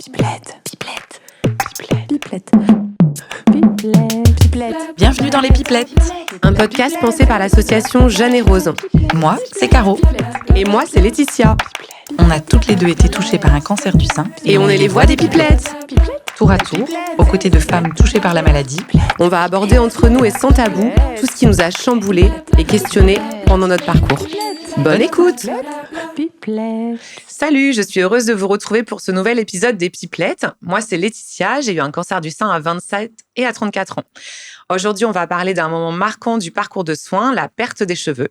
Pipelette. Pipelette. Pipelette. Pipelette. Pipelette. Bienvenue dans les Pipelettes. Un podcast pensé par l'association Jeanne et Rose. Moi, c'est Caro. Et moi, c'est Laetitia. On a toutes les deux été touchées par un cancer du sein. Et on est les voix des Pipelettes. Tour à tour, aux côtés de femmes touchées par la maladie. On va aborder entre nous et sans tabou tout ce qui nous a chamboulés et questionnés pendant notre parcours. Bonne écoute. Salut, je suis heureuse de vous retrouver pour ce nouvel épisode des Pipelettes. Moi, c'est Laetitia, j'ai eu un cancer du sein à 27 et à 34 ans. Aujourd'hui, on va parler d'un moment marquant du parcours de soins, la perte des cheveux.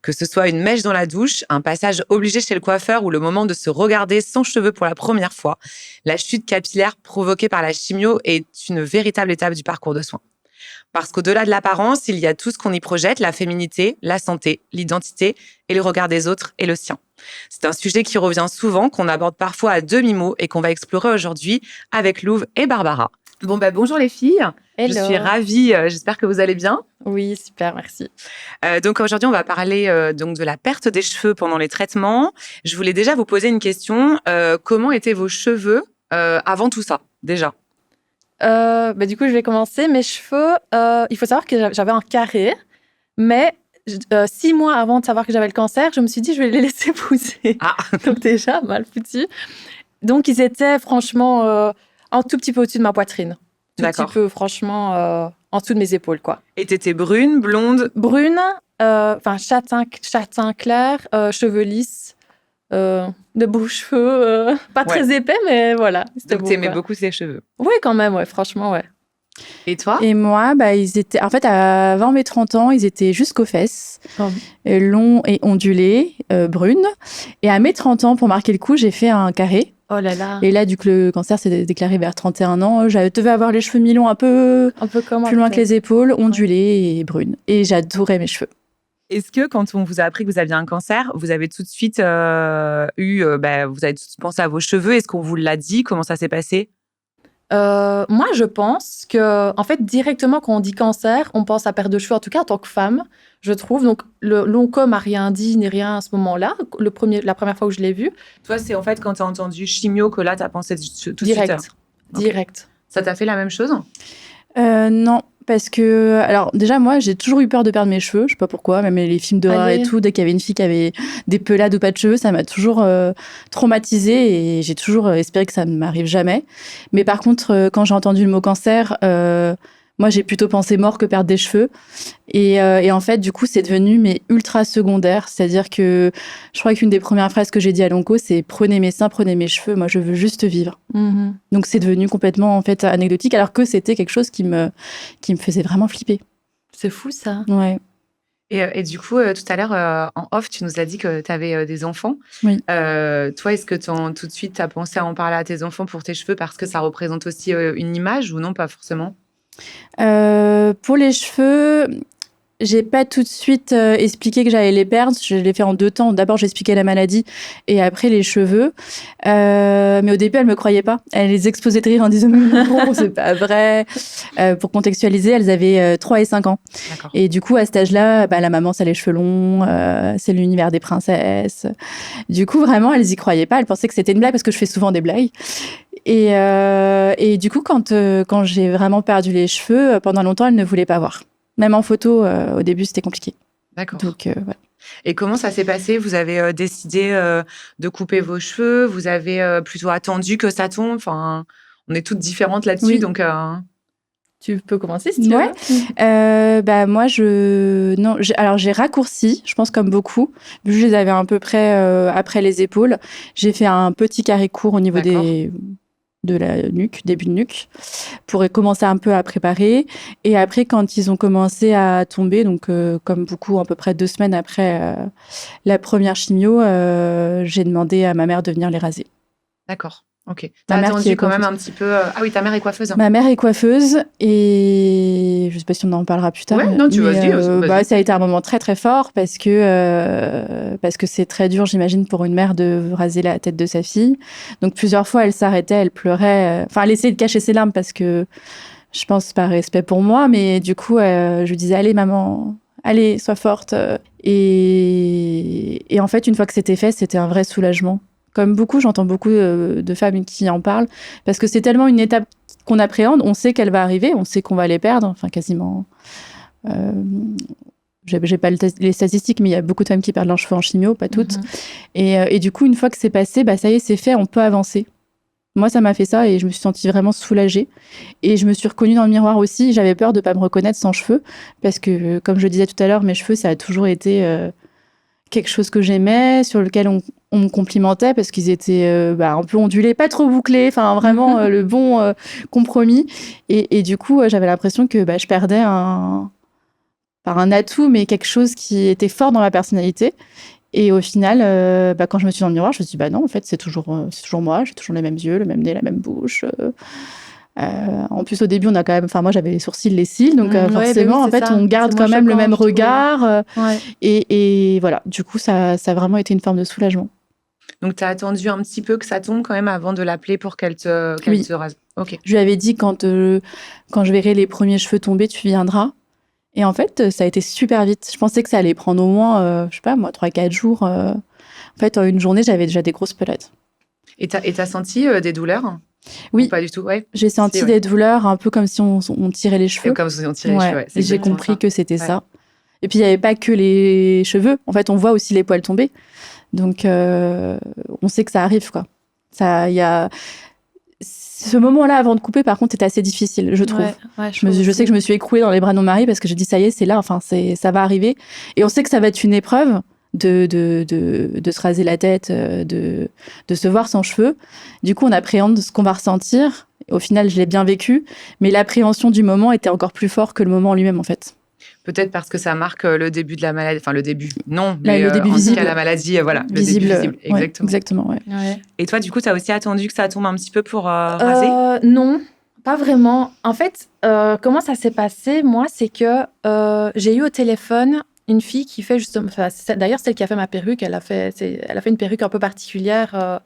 Que ce soit une mèche dans la douche, un passage obligé chez le coiffeur ou le moment de se regarder sans cheveux pour la première fois, la chute capillaire provoquée par la chimio est une véritable étape du parcours de soins. Parce qu'au-delà de l'apparence, il y a tout ce qu'on y projette, la féminité, la santé, l'identité et le regard des autres et le sien. C'est un sujet qui revient souvent, qu'on aborde parfois à demi-mot et qu'on va explorer aujourd'hui avec Louve et Barbara. Bonjour les filles. Hello. Je suis ravie, j'espère que vous allez bien. Oui, super, merci. Donc aujourd'hui, on va parler donc de la perte des cheveux pendant les traitements. Je voulais déjà vous poser une question. Comment étaient vos cheveux avant tout ça, déjà ? Du coup, je vais commencer. Mes cheveux, il faut savoir que j'avais un carré, mais 6 mois avant de savoir que j'avais le cancer, je me suis dit, je vais les laisser pousser. Ah. Donc déjà, mal foutu. Donc, ils étaient franchement un tout petit peu au-dessus de ma poitrine. Tout D'accord. petit peu, franchement, en dessous de mes épaules, quoi. Et t'étais brune, blonde ? Brune, châtain clair, cheveux lisses, de beaux cheveux, pas très épais, mais voilà. Donc t'aimais quoi. beaucoup ces cheveux. Oui, quand même, ouais, franchement, ouais. Et toi ? Et moi, ils étaient. En fait, avant mes 30 ans, ils étaient jusqu'aux fesses, Oh. longs et ondulés, brunes. Et à mes 30 ans, pour marquer le coup, j'ai fait un carré. Oh là là. Et là, du coup, le cancer s'est déclaré vers 31 ans. Je devais avoir les cheveux mi-longs un peu Un peu comme plus loin que les épaules, ondulés et brunes. Et j'adorais mes cheveux. Est-ce que quand on vous a appris que vous aviez un cancer, vous avez tout de suite vous avez tout de suite pensé à vos cheveux ? Est-ce qu'on vous l'a dit ? Comment ça s'est passé ? Moi, je pense que, en fait, directement, quand on dit cancer, on pense à perte de cheveux, en tout cas en tant que femme, je trouve. Donc, l'ONCOM m'a rien dit ni rien à ce moment-là, la première fois où je l'ai vu. Toi, c'est en fait quand tu as entendu chimio que là, tu as pensé tout de suite. Direct. Ça t'a fait la même chose ? Non, parce que... Alors, déjà, moi, j'ai toujours eu peur de perdre mes cheveux. Je sais pas pourquoi, même les films d'horreur Allez. et tout, dès qu'il y avait une fille qui avait des pelades ou pas de cheveux, ça m'a toujours traumatisée et j'ai toujours espéré que ça ne m'arrive jamais. Mais par contre, quand j'ai entendu le mot cancer, moi, j'ai plutôt pensé mort que perdre des cheveux. Et en fait, du coup, c'est devenu ultra secondaire. C'est-à-dire que je crois qu'une des premières phrases que j'ai dit à l'onco, c'est « Prenez mes seins, prenez mes cheveux, moi, je veux juste vivre ». Mhm. Donc, c'est devenu complètement, en fait, anecdotique, alors que c'était quelque chose qui me faisait vraiment flipper. C'est fou, ça. Ouais. Et du coup, tout à l'heure, en off, tu nous as dit que tu avais des enfants. Oui. Toi, est-ce que tout de suite, tu as pensé à en parler à tes enfants pour tes cheveux parce que ça représente aussi une image ou non, pas forcément ? Pour les cheveux, j'ai pas tout de suite expliqué que j'allais les perdre. Je l'ai fait en 2 temps. D'abord, j'ai expliqué la maladie et après les cheveux. Mais au début, elles me croyaient pas. Elles les explosaient de rire en disant « Non, c'est pas vrai ». Pour contextualiser, elles avaient 3 et 5 ans. D'accord. Et du coup, à cet âge-là, la maman, ça a les cheveux longs, c'est l'univers des princesses. Du coup, vraiment, elles y croyaient pas. Elles pensaient que c'était une blague parce que je fais souvent des blagues. Et du coup, quand j'ai vraiment perdu les cheveux, pendant longtemps, elles ne voulaient pas voir. Même en photo, au début, c'était compliqué. D'accord. Donc, voilà. Et comment ça s'est passé ? Vous avez décidé de couper vos cheveux ? Vous avez plutôt attendu que ça tombe ? Enfin, on est toutes différentes là-dessus, Oui. donc... Tu peux commencer, si tu Ouais. veux. Moi, alors j'ai raccourci, je pense comme beaucoup. Vu que je les avais à peu près après les épaules, j'ai fait un petit carré court au niveau D'accord. de la nuque, début de nuque, pour commencer un peu à préparer. Et après, quand ils ont commencé à tomber, donc comme beaucoup, à peu près 2 semaines après la première chimio, j'ai demandé à ma mère de venir les raser. D'accord. Ok. Ma T'as mère qui attendu est quand même coiffeuse. un petit peu... Ah oui, ta mère est coiffeuse. Ma mère est coiffeuse et je sais pas si on en parlera plus tard. Ouais, non, tu vas-y. Ça a été un moment très très fort parce que c'est très dur, j'imagine, pour une mère de raser la tête de sa fille. Donc plusieurs fois, elle s'arrêtait, elle pleurait. Enfin, elle essayait de cacher ses larmes parce que je pense par respect pour moi, mais du coup, je lui disais allez maman, allez, sois forte. Et en fait, une fois que c'était fait, c'était un vrai soulagement. Comme beaucoup, j'entends beaucoup de femmes qui en parlent, parce que c'est tellement une étape qu'on appréhende, on sait qu'elle va arriver, on sait qu'on va les perdre, enfin quasiment. J'ai pas les statistiques, mais il y a beaucoup de femmes qui perdent leurs cheveux en chimio, pas toutes. Et du coup, une fois que c'est passé, ça y est, c'est fait, on peut avancer. Moi, ça m'a fait ça et je me suis sentie vraiment soulagée. Et je me suis reconnue dans le miroir aussi. J'avais peur de ne pas me reconnaître sans cheveux, parce que, comme je le disais tout à l'heure, mes cheveux, ça a toujours été quelque chose que j'aimais, sur lequel on me complimentait, parce qu'ils étaient un peu ondulés, pas trop bouclés, enfin vraiment le bon compromis. Et du coup, j'avais l'impression que je perdais un atout, mais quelque chose qui était fort dans ma personnalité. Et au final, quand je me suis dans le miroir, je me suis dit, non, en fait, c'est toujours moi, j'ai toujours les mêmes yeux, le même nez, la même bouche. En plus, au début, on a quand même, moi, j'avais les sourcils, les cils, donc forcément, en fait, on garde quand même le même regard. Et voilà, du coup, ça a vraiment été une forme de soulagement. Donc, tu as attendu un petit peu que ça tombe quand même avant de l'appeler pour qu'elle te rase. Ok. Je lui avais dit, quand je verrai les premiers cheveux tomber, tu viendras. Et en fait, ça a été super vite. Je pensais que ça allait prendre au moins, 3-4 jours. En fait, en une journée, j'avais déjà des grosses pelotes. Et t'as senti des douleurs ? Oui. Ou pas du tout, ouais. J'ai senti des douleurs, un peu comme si on tirait les cheveux. Et comme si on tirait les cheveux, ouais. Et j'ai compris que c'était ça. Et puis, il n'y avait pas que les cheveux. En fait, on voit aussi les poils tomber. Donc, on sait que ça arrive, quoi. Ce moment-là, avant de couper, par contre, était assez difficile, je trouve. Je sais que je me suis écroulée dans les bras de mon mari parce que je dis, ça y est, c'est là, ça va arriver. Et on sait que ça va être une épreuve de se raser la tête, de se voir sans cheveux. Du coup, on appréhende ce qu'on va ressentir. Au final, je l'ai bien vécu. Mais l'appréhension du moment était encore plus fort que le moment en lui-même, en fait. Peut-être parce que ça marque le début de la maladie. Enfin, le début, non, mais le début visible. La maladie, voilà. Visible, le début visible, exactement. Ouais. Et toi, du coup, tu as aussi attendu que ça tombe un petit peu pour raser ? Non, pas vraiment. En fait, comment ça s'est passé, moi, c'est que j'ai eu au téléphone une fille qui fait justement... D'ailleurs, celle qui a fait ma perruque, elle a fait une perruque un peu particulière.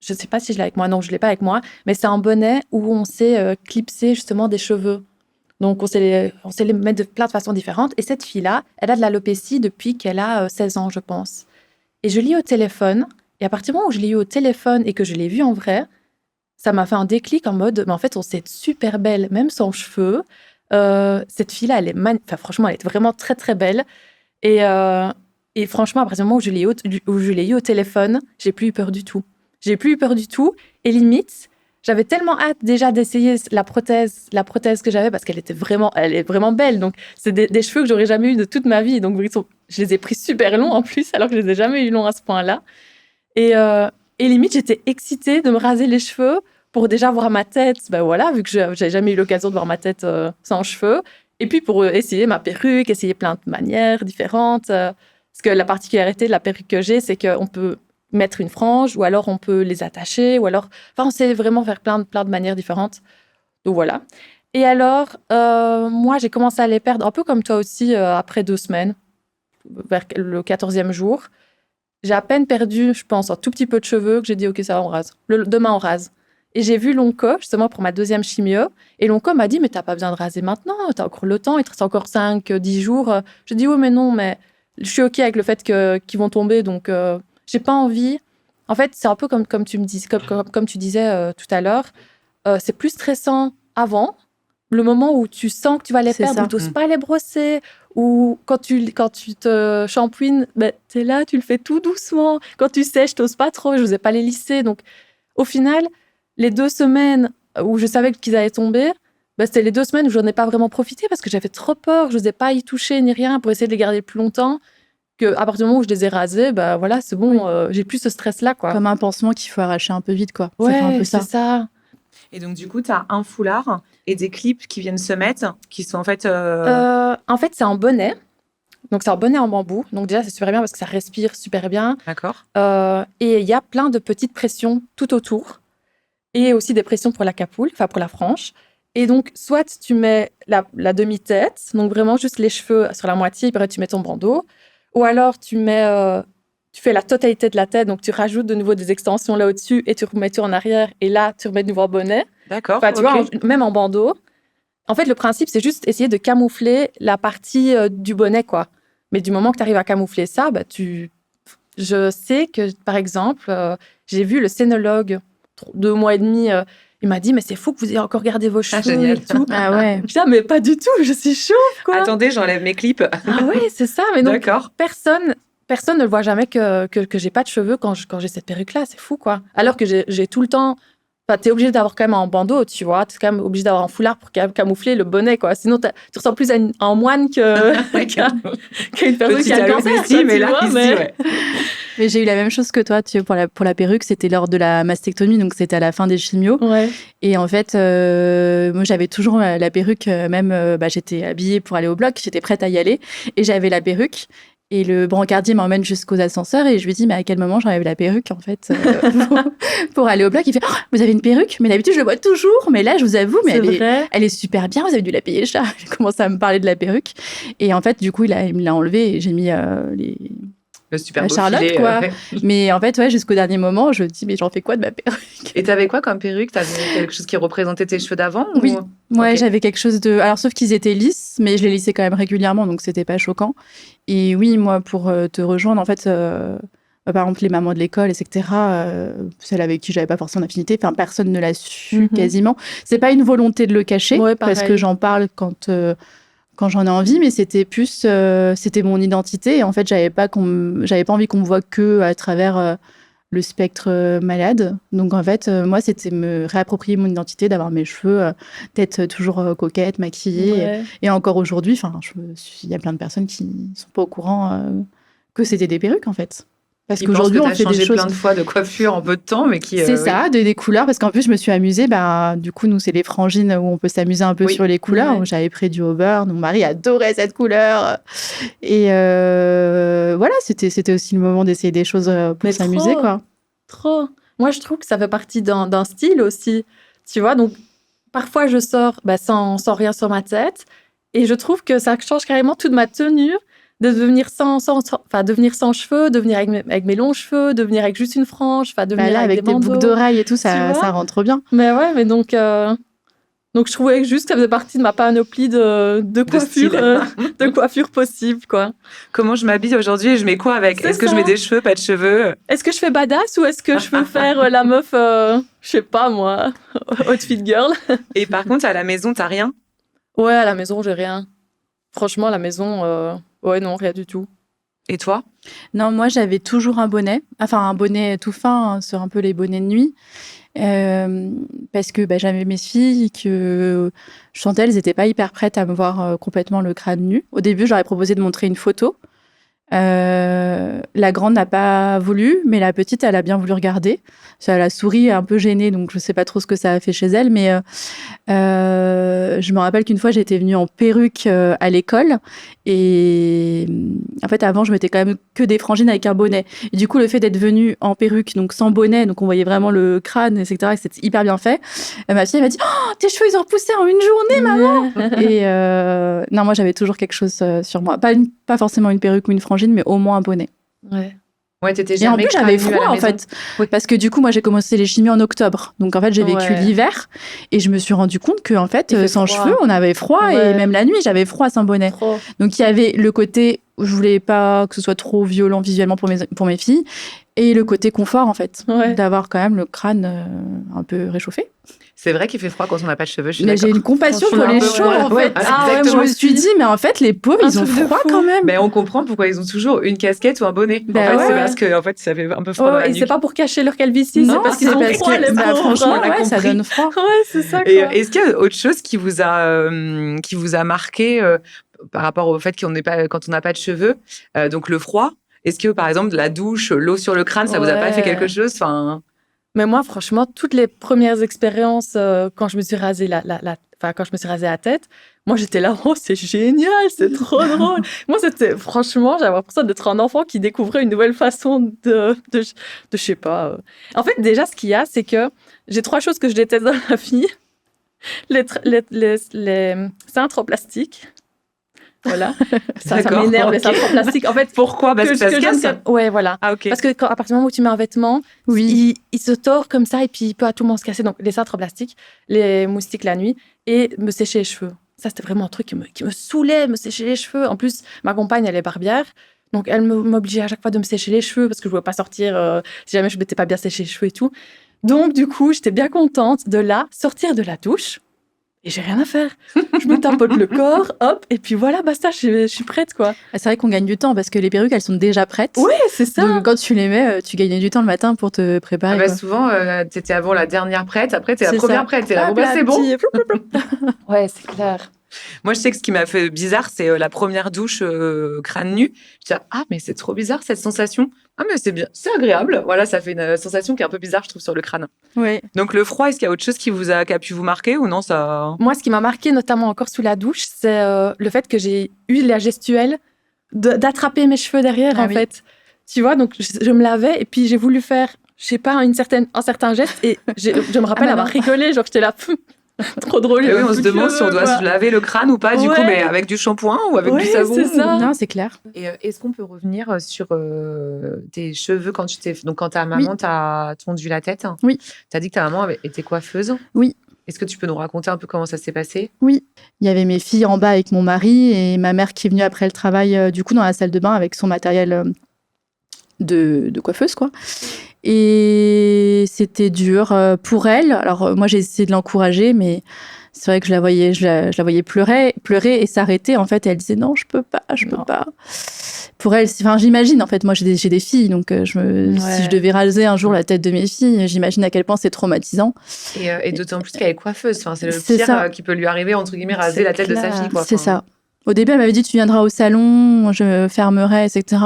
Je ne sais pas si je l'ai avec moi. Non, je ne l'ai pas avec moi. Mais c'est un bonnet où on sait clipser justement des cheveux. Donc, on sait les mettre de plein de façons différentes. Et cette fille-là, elle a de l'alopécie depuis qu'elle a 16 ans, je pense. Et je l'ai eu au téléphone. Et à partir du moment où je l'ai eu au téléphone et que je l'ai vue en vrai, ça m'a fait un déclic en mode, mais en fait, on sait être super belle, même sans cheveux. Cette fille-là, franchement, elle est vraiment très, très belle. Et franchement, à partir du moment où je l'ai eu au téléphone, j'ai plus eu peur du tout. Et limite, j'avais tellement hâte déjà d'essayer la prothèse que j'avais parce elle est vraiment belle. Donc, c'est des cheveux que j'aurais jamais eu de toute ma vie. Donc, je les ai pris super longs en plus, alors que je les ai jamais eu longs à ce point-là. Et limite, j'étais excitée de me raser les cheveux pour déjà voir ma tête. Vu que j'ai jamais eu l'occasion de voir ma tête sans cheveux. Et puis, pour essayer ma perruque, essayer plein de manières différentes. Parce que la particularité de la perruque que j'ai, c'est qu'on peut mettre une frange, ou alors on peut les attacher, ou alors... on sait vraiment faire plein de manières différentes. Donc voilà. Et alors, moi, j'ai commencé à les perdre, un peu comme toi aussi, après 2 semaines, vers le 14e jour. J'ai à peine perdu, je pense, un tout petit peu de cheveux, que j'ai dit, OK, ça va, on rase. Demain, on rase. Et j'ai vu l'onco, justement, pour ma 2e chimio. Et l'onco m'a dit, mais t'as pas besoin de raser maintenant, t'as encore le temps, il te reste encore 5-10 jours. Je dis, oui, mais non, mais je suis OK avec le fait qu'ils vont tomber, donc... j'ai pas envie. En fait, c'est un peu comme tu me dis, comme tu disais tout à l'heure. C'est plus stressant avant, le moment où tu sens que tu vas les perdre, où tu n'oses pas les brosser, ou quand tu te shampouines, tu es là, tu le fais tout doucement. Quand tu sèches, tu n'oses pas trop, je n'osais pas les lisser. Donc, au final, les 2 semaines où je savais qu'ils allaient tomber, c'était les 2 semaines où je n'en ai pas vraiment profité parce que j'avais trop peur, je n'osais pas y toucher ni rien pour essayer de les garder plus longtemps. Qu'à partir du moment où je les ai rasés, voilà, c'est bon, j'ai plus ce stress-là, quoi. Comme un pansement qu'il faut arracher un peu vite, quoi. Ouais, un peu c'est ça. Et donc, du coup, tu as un foulard et des clips qui viennent se mettre, qui sont en fait... En fait, c'est un bonnet. Donc, c'est un bonnet en bambou. Donc, déjà, c'est super bien parce que ça respire super bien. D'accord. Et il y a plein de petites pressions tout autour. Et aussi des pressions pour la capoule, enfin pour la frange. Et donc, soit tu mets la demi-tête, donc vraiment juste les cheveux sur la moitié, et puis après, tu mets ton bandeau. Ou alors, tu fais la totalité de la tête, donc tu rajoutes de nouveau des extensions là au-dessus et tu remets tout en arrière. Et là, tu remets de nouveau un bonnet. D'accord. Enfin, tu vois, même en bandeau. En fait, le principe, c'est juste essayer de camoufler la partie du bonnet, quoi. Mais du moment que tu arrives à camoufler ça, je sais que, par exemple, j'ai vu le scénologue 2 mois et demi. Il m'a dit, mais c'est fou que vous ayez encore gardé vos cheveux génial. et tout. Ah ouais. Je dis, mais pas du tout, je suis chauve, quoi. Attendez, j'enlève mes clips. Ah ouais, c'est ça. Mais donc, D'accord. personne ne le voit jamais que j'ai pas de cheveux quand j'ai cette perruque-là. C'est fou, quoi. Alors que j'ai tout le temps... Enfin, t'es obligé d'avoir quand même un bandeau, tu vois. T'es quand même obligé d'avoir un foulard pour camoufler le bonnet, quoi. Sinon, tu ressembles plus à un moine qu'à une personne qui a un cancer, ici, mais là, vois, ici, mais... ouais. Mais j'ai eu la même chose que toi, tu vois, pour la perruque, c'était lors de la mastectomie, donc c'était à la fin des chimios. Ouais. Et en fait, moi, j'avais toujours la perruque, j'étais habillée pour aller au bloc, j'étais prête à y aller, et j'avais la perruque. Et le brancardier m'emmène jusqu'aux ascenseurs et je lui dis, mais à quel moment j'enlève la perruque, en fait, pour aller au bloc. Il fait, oh, vous avez une perruque? Mais d'habitude, je le vois toujours. Mais là, je vous avoue, mais elle est super bien. Vous avez dû la payer cher. Il commence à me parler de la perruque. Et en fait, du coup, il me l'a enlevée et j'ai mis le super beau Charlotte, filet, quoi. Mais en fait, ouais, jusqu'au dernier moment, je me dis, mais j'en fais quoi de ma perruque? Et t'avais quoi comme perruque? T'avais quelque chose qui représentait tes cheveux d'avant? Oui. Ouais, Okay. J'avais quelque chose de... Alors, sauf qu'ils étaient lisses, mais je les lissais quand même régulièrement, donc c'était pas choquant. Et oui, moi, pour te rejoindre, en fait, par exemple, les mamans de l'école, etc., celles avec qui j'avais pas forcément d'affinité, enfin, personne ne l'a su quasiment. C'est pas une volonté de le cacher, parce que j'en parle quand j'en ai envie, mais c'était plus... c'était mon identité. Et en fait, j'avais pas envie qu'on me voit que à travers... le spectre malade. Donc, en fait, moi, c'était me réapproprier mon identité, d'avoir mes cheveux, d'être toujours coquette, maquillée. Ouais. Et encore aujourd'hui, il y a plein de personnes qui ne sont pas au courant que c'était des perruques, en fait. Parce qu'aujourd'hui, on fait des choses... plein de fois de coiffure en peu de temps, mais qui... C'est ça, des couleurs. Parce qu'en plus, je me suis amusée. Du coup, nous, c'est les frangines où on peut s'amuser un peu sur les couleurs. Ouais. J'avais pris du Auburn. Mon mari adorait cette couleur. Et voilà, c'était aussi le moment d'essayer des choses pour s'amuser, quoi. Trop. Moi, je trouve que ça fait partie d'un style aussi. Tu vois, donc, parfois, je sors sans rien sur ma tête. Et je trouve que ça change carrément toute ma tenue. De devenir devenir sans cheveux, devenir avec mes longs cheveux, devenir avec juste une frange, devenir avec des boucles d'oreilles et tout, ça rentre bien. Mais ouais, mais donc je trouvais juste que ça faisait partie de ma panoplie de coiffure possible, quoi. Comment je m'habille aujourd'hui? Je mets quoi avec? Est-ce que je mets des cheveux, pas de cheveux? Est-ce que je fais badass ou est-ce que je veux faire la meuf, je sais pas moi, outfit girl? Et par contre, à la maison, t'as rien? Ouais, à la maison, j'ai rien. Franchement, à la maison... Ouais, non, rien du tout. Et toi? Non, moi, j'avais toujours un bonnet. Enfin, un bonnet tout fin, sur un peu les bonnets de nuit. Parce que j'avais mes filles, que je sentais elles n'étaient pas hyper prêtes à me voir complètement le crâne nu. Au début, j'aurais proposé de montrer une photo. La grande n'a pas voulu, mais la petite, elle a bien voulu regarder. Elle a souri, un peu gênée, donc je ne sais pas trop ce que ça a fait chez elle. Mais je me rappelle qu'une fois, j'étais venue en perruque à l'école. Et en fait, avant, je mettais quand même que des frangines avec un bonnet. Et du coup, le fait d'être venue en perruque, donc sans bonnet, donc on voyait vraiment le crâne, etc., et c'était hyper bien fait. Ma fille, elle m'a dit « Oh, tes cheveux, ils ont repoussé en une journée, maman !» Et non, moi, j'avais toujours quelque chose sur moi. Pas forcément une perruque ou une frangine, mais au moins un bonnet. Ouais, t'étais jamais. Et en plus, j'avais froid, en fait. Oui. Parce que du coup, moi, j'ai commencé les chimios en octobre. Donc, en fait, j'ai vécu l'hiver. Et je me suis rendu compte qu'en fait, sans cheveux, on avait froid. Et même la nuit, j'avais froid sans bonnet. Trop. Donc, il y avait le côté où je voulais pas que ce soit trop violent visuellement pour mes filles. Et le côté confort, en fait. D'avoir quand même le crâne un peu réchauffé. C'est vrai qu'il fait froid quand on n'a pas de cheveux, je suis mais j'ai une compassion pour les chauds, en fait. Je me suis dit, mais en fait, les pauvres, ils ont froid quand même. Mais on comprend pourquoi ils ont toujours une casquette ou un bonnet. C'est parce que, en fait, ça fait un peu froid dans la nuque. Et c'est pas pour cacher leur calvitie, c'est parce qu'ils ont froid, les pauvres. Franchement, ça donne froid. Ouais, c'est ça, quoi. Et est-ce qu'il y a autre chose qui vous a marqué par rapport au fait quand on n'a pas de cheveux, donc le froid? Est-ce que, par exemple, la douche, l'eau sur le crâne, ça vous a pas fait quelque chose? Mais moi, franchement, toutes les premières expériences, quand je me suis rasé quand je me suis rasé la tête, moi, j'étais là, oh, c'est génial, c'est trop drôle. Moi, franchement, j'avais l'impression d'être un enfant qui découvrait une nouvelle façon de je sais pas. En fait, déjà, ce qu'il y a, c'est que j'ai 3 choses que je déteste dans la vie. Les cintres en plastique. Voilà. Ça m'énerve, les cintres en plastique. En fait, pourquoi? Parce que ça se casse? Ouais, voilà. Ah, ok. Parce que à partir du moment où tu mets un vêtement, il se tord comme ça et puis il peut à tout moment se casser. Donc, les cintres en plastique, les moustiques la nuit et me sécher les cheveux. Ça, c'était vraiment un truc qui me saoulait, me sécher les cheveux. En plus, ma compagne, elle est barbière. Donc, elle m'obligeait à chaque fois de me sécher les cheveux parce que je ne pouvais pas sortir si jamais je ne m'étais pas bien séché les cheveux et tout. Donc, du coup, j'étais bien contente de là sortir de la douche et j'ai rien à faire. Je me tapote le corps, hop, et puis voilà, basta, je suis prête, quoi. C'est vrai qu'on gagne du temps parce que les perruques, elles sont déjà prêtes. Oui, c'est ça. Donc, quand tu les mets, tu gagnes du temps le matin pour te préparer. Quoi. Souvent, t'étais avant la dernière prête, après t'es la C'est première ça. prête. T'es là, Hop bon, là, c'est bon. Ouais, c'est clair. Moi, je sais que ce qui m'a fait bizarre, c'est la première douche crâne nu. Je dis, ah, mais c'est trop bizarre cette sensation. Ah, mais c'est bien, c'est agréable. Voilà, ça fait une sensation qui est un peu bizarre, je trouve, sur le crâne. Ouais. Donc, le froid, est-ce qu'il y a autre chose qui a pu vous marquer ou non ça... Moi, ce qui m'a marqué, notamment encore sous la douche, c'est le fait que j'ai eu la gestuelle d'attraper mes cheveux derrière, en fait. Tu vois, donc je me lavais et puis j'ai voulu faire, je sais pas, un certain geste et je me rappelle avoir rigolé, genre j'étais là, trop drôle. Et oui, on se demande si on doit se laver le crâne ou pas, du coup, mais avec du shampoing ou avec du savon. C'est ça. Non, c'est clair. Et est-ce qu'on peut revenir sur tes cheveux quand quand ta maman t'a tondu la tête? Oui. T'as dit que ta maman était coiffeuse? Oui. Est-ce que tu peux nous raconter un peu comment ça s'est passé? Oui. Il y avait mes filles en bas avec mon mari et ma mère qui est venue après le travail, du coup, dans la salle de bain avec son matériel de coiffeuse, quoi. Et c'était dur pour elle. Alors, moi, j'ai essayé de l'encourager, mais c'est vrai que je la voyais pleurer et s'arrêter. En fait, et elle disait non, je peux pas. Pour elle, j'imagine, en fait, moi, j'ai des filles, donc si je devais raser un jour la tête de mes filles, j'imagine à quel point c'est traumatisant. Et d'autant plus qu'elle est coiffeuse. Enfin, c'est le pire qui peut lui arriver, entre guillemets, raser la tête de sa fille, quoi. C'est ça. Au début, elle m'avait dit, tu viendras au salon, je me fermerai, etc.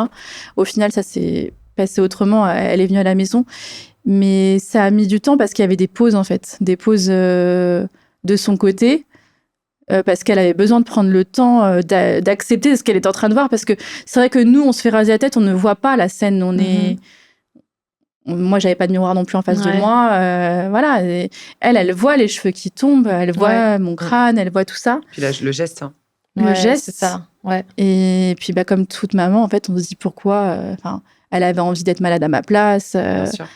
Au final, ça s'est passé autrement. Elle est venue à la maison. Mais ça a mis du temps parce qu'il y avait des pauses, en fait. Des pauses de son côté. Parce qu'elle avait besoin de prendre le temps d'accepter ce qu'elle est en train de voir. Parce que c'est vrai que nous, on se fait raser la tête, on ne voit pas la scène. Moi, j'avais pas de miroir non plus en face de moi. Voilà. Et elle voit les cheveux qui tombent, elle voit mon crâne, elle voit tout ça. Puis là, le geste. Le geste, c'est ça. Ouais. Et puis, comme toute maman, en fait, on se dit pourquoi. Elle avait envie d'être malade à ma place. Bien sûr.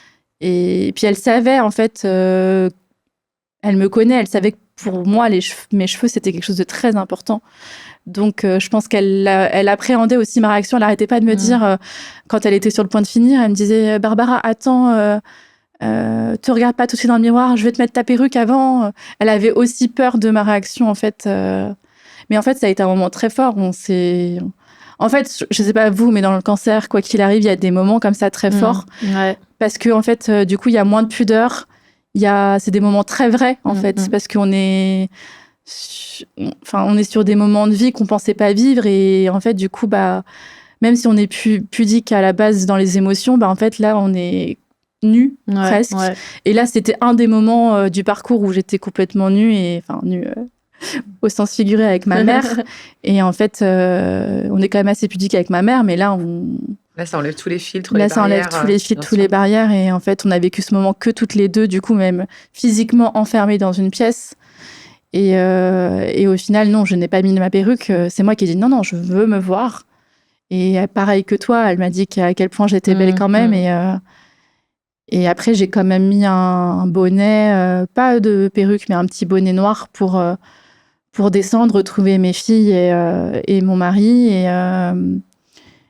Et puis, elle savait, en fait, elle me connaît, elle savait que pour moi, mes cheveux, c'était quelque chose de très important. Donc, je pense qu'elle appréhendait aussi ma réaction. Elle n'arrêtait pas de me dire, quand elle était sur le point de finir, elle me disait « Barbara, attends, te regarde pas tout de suite dans le miroir, je vais te mettre ta perruque avant. » Elle avait aussi peur de ma réaction, en fait. Mais en fait, ça a été un moment très fort. En fait, je sais pas vous, mais dans le cancer, quoi qu'il arrive, il y a des moments comme ça très forts. Ouais. Parce que, en fait, du coup, il y a moins de pudeur. C'est des moments très vrais, en fait, parce qu'on est sur des moments de vie qu'on pensait pas vivre. Et en fait, du coup, même si on est pudique à la base dans les émotions, en fait, là, on est nus, presque. Ouais. Et là, c'était un des moments du parcours où j'étais complètement nue, nue au sens figuré avec ma mère. Et en fait, on est quand même assez pudique avec ma mère, mais là, Là, ça enlève tous les filtres, Là, ça enlève tous les filtres, tous les barrières. Et en fait, on a vécu ce moment que toutes les deux, du coup, même physiquement enfermées dans une pièce. Et au final, non, je n'ai pas mis ma perruque. C'est moi qui ai dit non, je veux me voir. Et pareil que toi, elle m'a dit à quel point j'étais belle quand même. Et après, j'ai quand même mis un bonnet, pas de perruque, mais un petit bonnet noir pour descendre, retrouver mes filles et mon mari.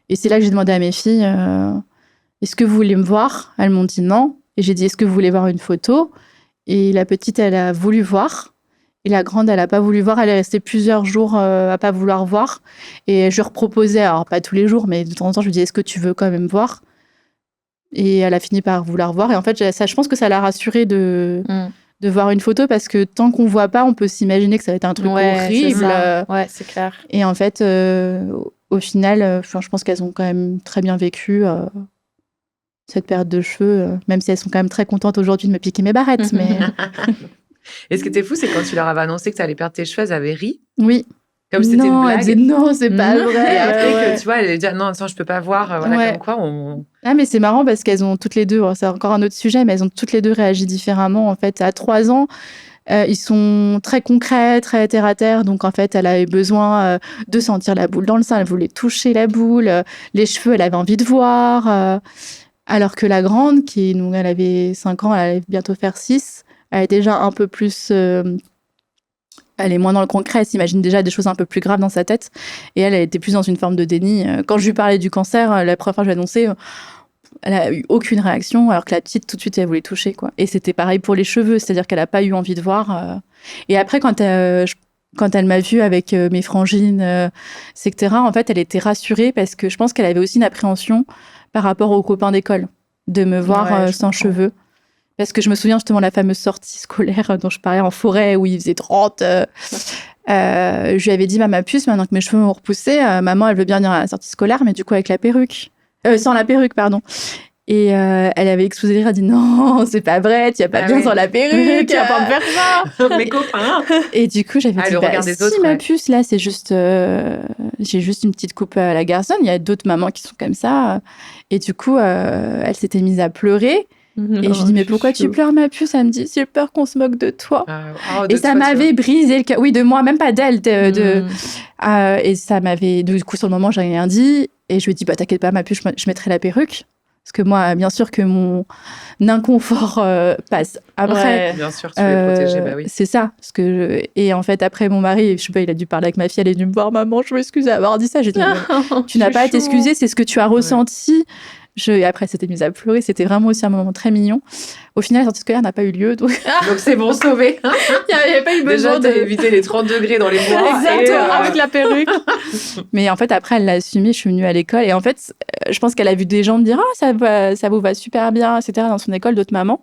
Et c'est là que j'ai demandé à mes filles, est-ce que vous voulez me voir? Elles m'ont dit non. Et j'ai dit, est-ce que vous voulez voir une photo? Et la petite, elle a voulu voir. Et la grande, elle n'a pas voulu voir. Elle est restée plusieurs jours à pas vouloir voir. Et je reproposais, alors pas tous les jours, mais de temps en temps, je lui dis, est-ce que tu veux quand même voir? Et elle a fini par vouloir voir. Et en fait, je pense que ça l'a rassurée de voir une photo, parce que tant qu'on ne voit pas, on peut s'imaginer que ça va être un truc horrible. Ouais, c'est clair. Et en fait, au final, je pense qu'elles ont quand même très bien vécu cette perte de cheveux, même si elles sont quand même très contentes aujourd'hui de me piquer mes barrettes. Mais... Et ce qui était fou, c'est quand tu leur avais annoncé que tu allais perdre tes cheveux, elles avaient ri. Oui. Comme c'était une blague. Elle disait non, c'est pas vrai. Et après, que, tu vois, elle dit non, attends, je peux pas voir. Voilà, comme quoi Ah, mais c'est marrant parce qu'elles ont toutes les deux, c'est encore un autre sujet, mais elles ont toutes les deux réagi différemment. En fait, à 3 ans, ils sont très concrets, très terre à terre. Donc, en fait, elle avait besoin de sentir la boule dans le sein. Elle voulait toucher la boule. Les cheveux, elle avait envie de voir. Alors que la grande, elle avait 5 ans, elle allait bientôt faire 6, elle est déjà un peu plus elle est moins dans le concret, elle s'imagine déjà des choses un peu plus graves dans sa tête. Et elle était plus dans une forme de déni. Quand je lui parlais du cancer, la première fois que je lui ai annoncé, elle a eu aucune réaction, alors que la petite, tout de suite, elle voulait toucher, quoi. Et c'était pareil pour les cheveux, c'est-à-dire qu'elle n'a pas eu envie de voir. Et après, quand elle m'a vue avec mes frangines, etc., en fait, elle était rassurée parce que je pense qu'elle avait aussi une appréhension par rapport aux copains d'école, de me voir sans cheveux. Parce que je me souviens justement de la fameuse sortie scolaire dont je parlais en forêt où il faisait 30. Je lui avais dit, ma puce, maintenant que mes cheveux ont repoussé, maman, elle veut bien venir à la sortie scolaire, mais du coup avec la perruque. Sans la perruque, pardon. Et elle avait explosé de rire, elle a dit, non, c'est pas vrai, tu vas pas bien sans la perruque, tu vas pas me faire ça. Mes copains. Et du coup, j'avais dit, si ma puce, là, c'est juste... j'ai juste une petite coupe à la garçonne, il y a d'autres mamans qui sont comme ça. Et du coup, elle s'était mise à pleurer. Et je lui dis, mais pourquoi tu pleures, ma puce? Elle me dit, j'ai peur qu'on se moque de toi. Et ça m'avait brisé le cœur. Oui, de moi, même pas d'elle. Et ça m'avait... Du coup, sur le moment, j'ai rien dit. Et je lui ai dit, t'inquiète pas, ma puce, je mettrai la perruque. Parce que moi, bien sûr que mon inconfort passe. Après, bien sûr, tu es protégée, oui. C'est ça. Et en fait, après, mon mari, je sais pas, il a dû parler avec ma fille, elle est venue me voir, maman, je m'excuse d'avoir dit ça. J'ai dit, tu n'as pas à t'excuser, c'est ce que tu as ressenti. Et après, c'était mise à pleurer. C'était vraiment aussi un moment très mignon. Au final, la sortie scolaire n'a pas eu lieu. Donc c'est bon, sauvé. Il n'y avait pas eu besoin. Déjà, t'as évité les 30 degrés dans les bois. Exactement, avec la perruque. Mais en fait, après, elle l'a assumé. Je suis venue à l'école. Et en fait, je pense qu'elle a vu des gens me dire « Ah, ça vous va super bien, etc. » dans son école, d'autres mamans,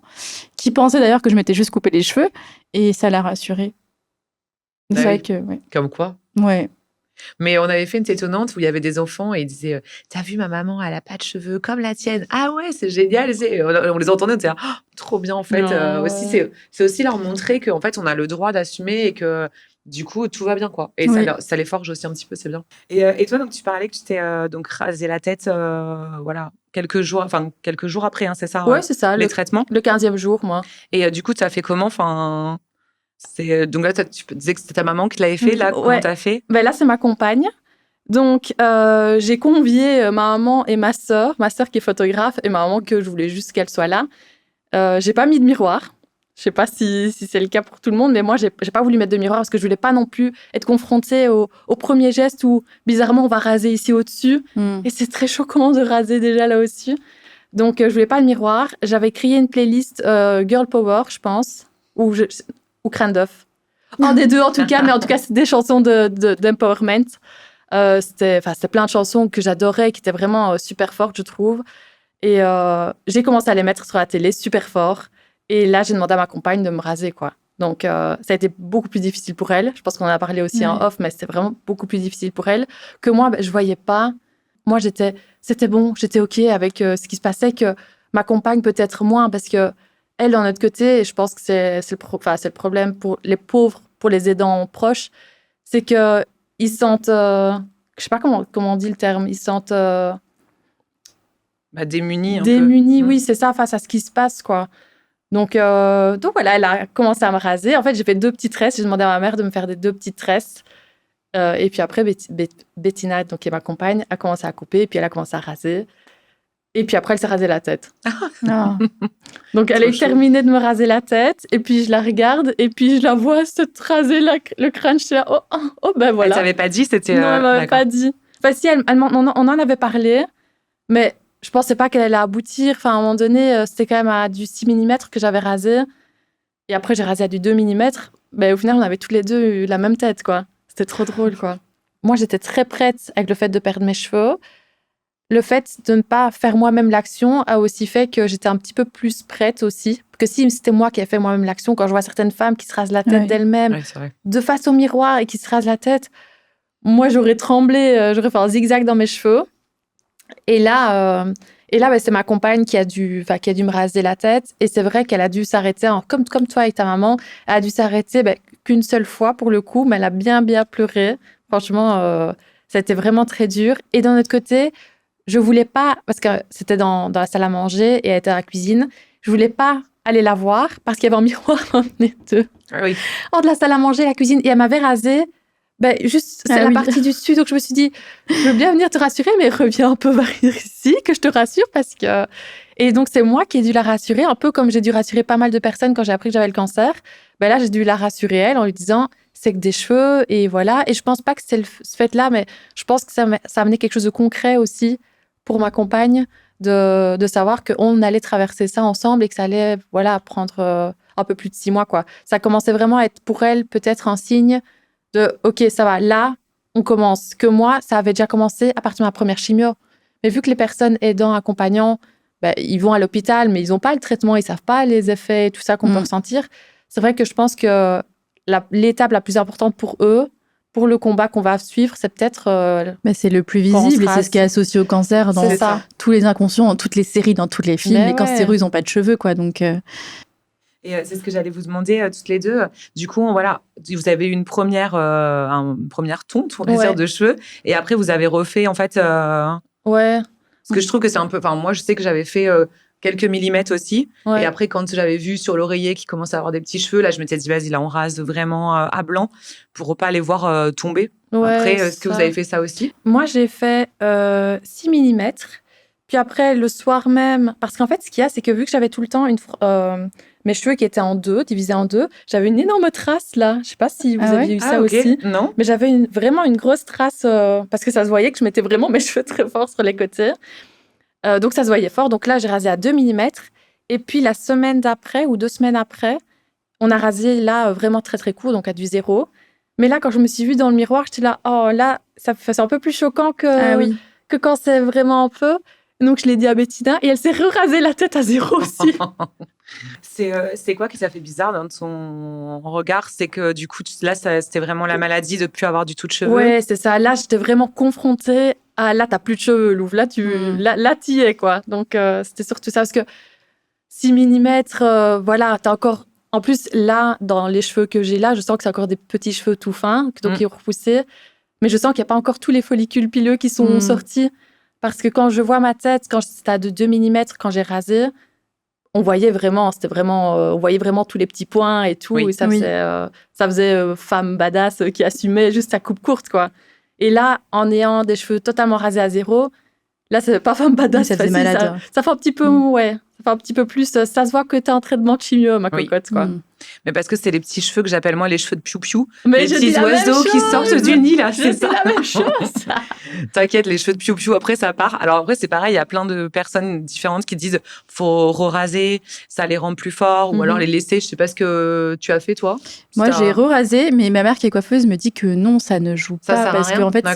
qui pensaient d'ailleurs que je m'étais juste coupé les cheveux. Et ça l'a rassurée. C'est vrai que... Ouais. Comme quoi. Ouais. Mais on avait fait une étonnante où il y avait des enfants et ils disaient t'as vu ma maman, elle a pas de cheveux comme la tienne. Ah ouais, c'est génial. On les entendait, on disait trop bien en fait. Aussi, c'est aussi leur montrer qu'en fait on a le droit d'assumer et que du coup tout va bien quoi. Et ça les forge aussi un petit peu, c'est bien. Et toi donc tu parlais que tu t'es donc rasé la tête voilà quelques jours après c'est ça. Ouais, c'est ça. Les traitements. Le 15e jour moi. Et du coup tu as fait comment donc là, tu disais que c'était ta maman qui l'avait fait. Là, comment t'as fait? Là, c'est ma compagne. Donc, j'ai convié ma maman et ma sœur qui est photographe, et ma maman que je voulais juste qu'elle soit là. J'ai pas mis de miroir. Je sais pas si c'est le cas pour tout le monde, mais moi, j'ai pas voulu mettre de miroir parce que je voulais pas non plus être confrontée au premier geste où, bizarrement, on va raser ici au-dessus. Et c'est très choquant de raser déjà là au-dessus. Donc, je voulais pas le miroir. J'avais créé une playlist Girl Power, je pense, ou Crane d'œuf. Un des deux, en tout cas. Mais en tout cas, c'était des chansons d'empowerment. C'était plein de chansons que j'adorais, qui étaient vraiment super fortes, je trouve. Et j'ai commencé à les mettre sur la télé super fort. Et là, j'ai demandé à ma compagne de me raser, quoi. Donc, ça a été beaucoup plus difficile pour elle. Je pense qu'on en a parlé aussi en off, mais c'était vraiment beaucoup plus difficile pour elle que moi. Je voyais pas. Moi, c'était bon, j'étais OK avec ce qui se passait, que ma compagne peut-être moins, parce que elle, d'un autre côté, et je pense que c'est le problème pour les pauvres, pour les aidants proches, c'est qu'ils sentent, je sais pas comment on dit le terme, ils sentent démunis. Démunis, oui, c'est ça, face à ce qui se passe, quoi. Donc voilà, elle a commencé à me raser. En fait, j'ai fait 2 petites tresses. J'ai demandé à ma mère de me faire des 2 petites tresses. Et puis après, Bettina, donc, qui est ma compagne, a commencé à couper. Et puis elle a commencé à raser. Et puis après, elle s'est rasée la tête. Donc, elle a terminé de me raser la tête. Et puis, je la regarde. Et puis, je la vois se raser le crâne. Je suis là, ben voilà. Elle t'avait pas dit, c'était... Non, elle m'avait pas dit. Enfin, si, on en avait parlé. Mais je pensais pas qu'elle allait aboutir. Enfin, à un moment donné, c'était quand même à du 6 mm que j'avais rasé. Et après, j'ai rasé à du 2 mm. Ben, au final, on avait toutes les deux eu la même tête, quoi. C'était trop drôle, quoi. Moi, j'étais très prête avec le fait de perdre mes cheveux. Le fait de ne pas faire moi-même l'action a aussi fait que j'étais un petit peu plus prête aussi. Parce que si c'était moi qui ai fait moi-même l'action, quand je vois certaines femmes qui se rasent la tête d'elles-mêmes, de face au miroir et qui se rasent la tête, moi, j'aurais tremblé, j'aurais fait un zigzag dans mes cheveux. Et là, c'est ma compagne qui a dû me raser la tête. Et c'est vrai qu'elle a dû s'arrêter, comme toi avec ta maman, elle a dû s'arrêter qu'une seule fois pour le coup, mais elle a bien, bien pleuré. Franchement, ça a été vraiment très dur. Et d'un autre côté, je voulais pas, parce que c'était dans la salle à manger et elle était à la cuisine, je voulais pas aller la voir parce qu'il y avait un miroir entre les deux. Oui. Entre la salle à manger et la cuisine. Et elle m'avait rasé, juste, c'est la partie du dessus. Donc je me suis dit, je veux bien venir te rassurer, mais reviens un peu vers ici, que je te rassure parce que... Et donc c'est moi qui ai dû la rassurer, un peu comme j'ai dû rassurer pas mal de personnes quand j'ai appris que j'avais le cancer. Là, j'ai dû la rassurer elle en lui disant, c'est que des cheveux et voilà. Et je pense pas que c'est ce fait-là, mais je pense que ça a amené quelque chose de concret aussi pour ma compagne de savoir qu'on allait traverser ça ensemble et que ça allait prendre un peu plus de 6 mois, quoi. Ça commençait vraiment à être pour elle peut-être un signe de OK, ça va, là, on commence. Que moi, ça avait déjà commencé à partir de ma première chimio. Mais vu que les personnes aidant, accompagnant, ils vont à l'hôpital, mais ils n'ont pas le traitement, ils ne savent pas les effets et tout ça qu'on peut ressentir. C'est vrai que je pense que l'étape la plus importante pour eux, pour le combat qu'on va suivre, c'est peut-être... Mais c'est le plus visible et c'est ce qui est associé au cancer dans tous les inconscients, dans toutes les séries, dans tous les films. Les cancéreux, ils n'ont pas de cheveux, quoi. Donc... Et c'est ce que j'allais vous demander toutes les deux. Du coup, voilà, vous avez eu une première tonte, on va dire, de cheveux. Et après, vous avez refait, en fait... Ouais. Parce que je trouve que c'est un peu... Enfin, moi, je sais que j'avais fait quelques millimètres aussi. Ouais. Et après, quand j'avais vu sur l'oreiller qu'il commençait à avoir des petits cheveux, là, je m'étais dit, vas-y, là, on rase vraiment à blanc pour ne pas les voir tomber. Ouais, après, est-ce que vous avez fait ça aussi? Moi, j'ai fait 6 millimètres. Puis après, le soir même... Parce qu'en fait, ce qu'il y a, c'est que vu que j'avais tout le temps mes cheveux qui étaient divisés en deux, j'avais une énorme trace, là. Je ne sais pas si vous aviez eu ça aussi. Non. Mais j'avais vraiment une grosse trace parce que ça se voyait que je mettais vraiment mes cheveux très forts sur les côtés. Donc, ça se voyait fort. Donc là, j'ai rasé à 2 millimètres. Et puis, la semaine d'après ou 2 semaines après, on a rasé là vraiment très, très court, donc à du 0. Mais là, quand je me suis vue dans le miroir, j'étais là, oh là, c'est un peu plus choquant que quand c'est vraiment un peu. Donc, je l'ai dit à Bettina et elle s'est rasée la tête à 0 aussi. C'est quoi qui t'a fait bizarre dans ton regard? C'est que du coup, là, c'était vraiment la maladie de ne plus avoir du tout de cheveux? Ouais, c'est ça. Là, j'étais vraiment confrontée à là, t'as plus de cheveux, Louvre. Là, là, t'y es, quoi. Donc, c'était surtout ça. Parce que 6 mm, voilà, t'as encore... En plus, là, dans les cheveux que j'ai là, je sens que c'est encore des petits cheveux tout fins, donc qui ont repoussé. Mais je sens qu'il n'y a pas encore tous les follicules pileux qui sont sortis. Parce que quand je vois ma tête, quand c'était à 2 mm, quand j'ai rasé, on voyait vraiment, on voyait vraiment tous les petits points et tout. Et ça faisait femme badass qui assumait juste sa coupe courte, quoi. Et là, en ayant des cheveux totalement rasés à 0, là, c'est pas femme badass. Ça faisait malade. Ça fait un petit peu, ça fait un petit peu plus, ça se voit que t'es en traitement de chimio, ma cocotte, quoi. Mais parce que c'est les petits cheveux que j'appelle moi les cheveux de piou-piou. Mais les petits oiseaux qui sortent du nid, là, c'est ça. la même chose. T'inquiète, les cheveux de piou-piou, après, ça part. Alors après, c'est pareil, il y a plein de personnes différentes qui disent faut re-raser, ça les rend plus forts, ou alors les laisser. Je sais pas ce que tu as fait, toi. Moi, j'ai re-rasé, mais ma mère qui est coiffeuse me dit que non, ça ne joue pas. Parce qu'en fait,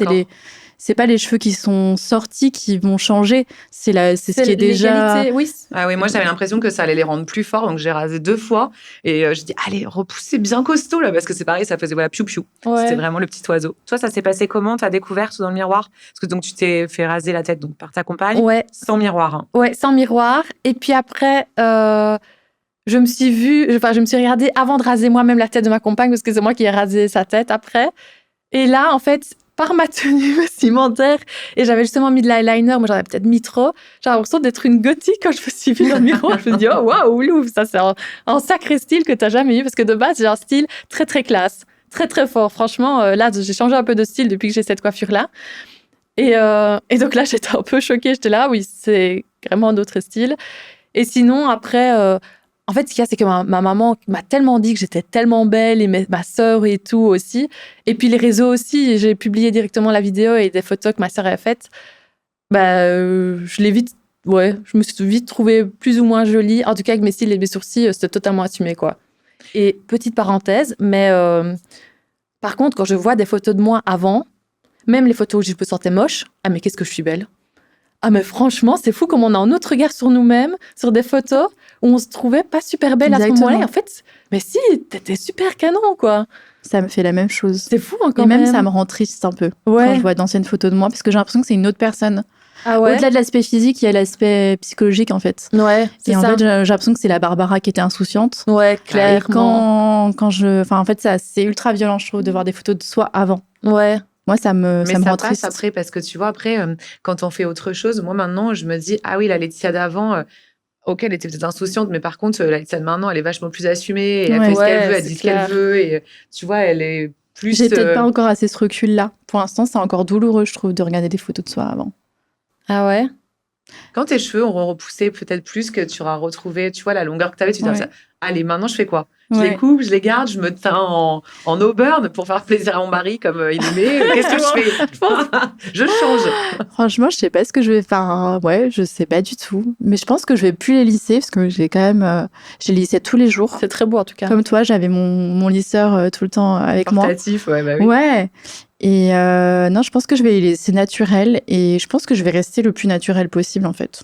c'est pas les cheveux qui sont sortis qui vont changer, c'est ce qui est déjà... Oui. Ah oui, moi j'avais l'impression que ça allait les rendre plus forts, donc j'ai rasé 2 fois et j'ai dit allez, repoussez bien costaud là, parce que c'est pareil, ça faisait piou-piou. Ouais. C'était vraiment le petit oiseau. Toi, ça s'est passé comment, ta découverte dans le miroir? Parce que donc tu t'es fait raser la tête donc par ta compagne, sans miroir. Hein. Ouais, sans miroir. Et puis après, je me suis regardée avant de raser moi-même la tête de ma compagne, parce que c'est moi qui ai rasé sa tête après. Et là, en fait, par ma tenue vestimentaire, et j'avais justement mis de l'eyeliner, moi j'en avais peut-être mis trop, j'avais l'impression d'être une gothique quand je me suis vue dans le miroir. Je me dis, oh waouh, Louvre, ça c'est un sacré style que t'as jamais eu, parce que de base j'ai un style très très classe, très très fort. Franchement, là j'ai changé un peu de style depuis que j'ai cette coiffure-là. Et donc là j'étais un peu choquée, j'étais là, oui, c'est vraiment un autre style. Et sinon, après... En fait, ce qu'il y a, c'est que ma maman m'a tellement dit que j'étais tellement belle, et ma sœur et tout aussi. Et puis les réseaux aussi, j'ai publié directement la vidéo et des photos que ma sœur avait faites. Je me suis vite trouvée plus ou moins jolie. En tout cas, avec mes cils et mes sourcils, c'était totalement assumé, quoi. Et petite parenthèse, mais par contre, quand je vois des photos de moi avant, même les photos où je me sentais moche, ah mais qu'est-ce que je suis belle. Ah mais franchement, c'est fou comme on a un autre regard sur nous-mêmes, sur des photos où on se trouvait pas super belle à ce moment-là. Et en fait, mais si, t'étais super canon, quoi. Ça me fait la même chose. C'est fou, hein, quand même. Et même, ça me rend triste un peu quand je vois d'anciennes photos de moi, parce que j'ai l'impression que c'est une autre personne. Ah ouais. Au-delà de l'aspect physique, il y a l'aspect psychologique, en fait. Ouais, c'est ça. Et en fait, j'ai l'impression que c'est la Barbara qui était insouciante. Ouais, clairement. Et en fait, c'est ultra violent, je trouve, de voir des photos de soi avant. Ouais. Moi, ça me rend triste. Après, parce que tu vois, après, quand on fait autre chose, moi maintenant, je me dis, ah oui, la Laetitia d'avant, ok, elle était peut-être insouciante, mais par contre, la Laetitia de maintenant, elle est vachement plus assumée, et elle fait ce qu'elle veut, elle dit ce qu'elle veut, et tu vois, elle est plus... J'ai peut-être pas encore assez ce recul-là. Pour l'instant, c'est encore douloureux, je trouve, de regarder des photos de soi avant. Ah ouais? Quand tes cheveux auront repoussé peut-être plus, que tu auras retrouvé, tu vois, la longueur que tu avais, tu te dis, Ouais. allez, maintenant, je fais quoi? Je Ouais. les coupe, je les garde, je me teins en auburn pour faire plaisir à mon mari comme il aimait. Qu'est-ce que je fais? Je change. Franchement, je sais pas ce que je vais faire. Ouais, je sais pas du tout. Mais je pense que je vais plus les lisser parce que j'ai quand même, je les lissais tous les jours. C'est très beau en tout cas. Comme toi, j'avais mon lisseur tout le temps avec moi. Portatif, ouais, bah oui. Ouais. Et non, je pense que je vais les laisser naturels et je pense que je vais rester le plus naturel possible en fait.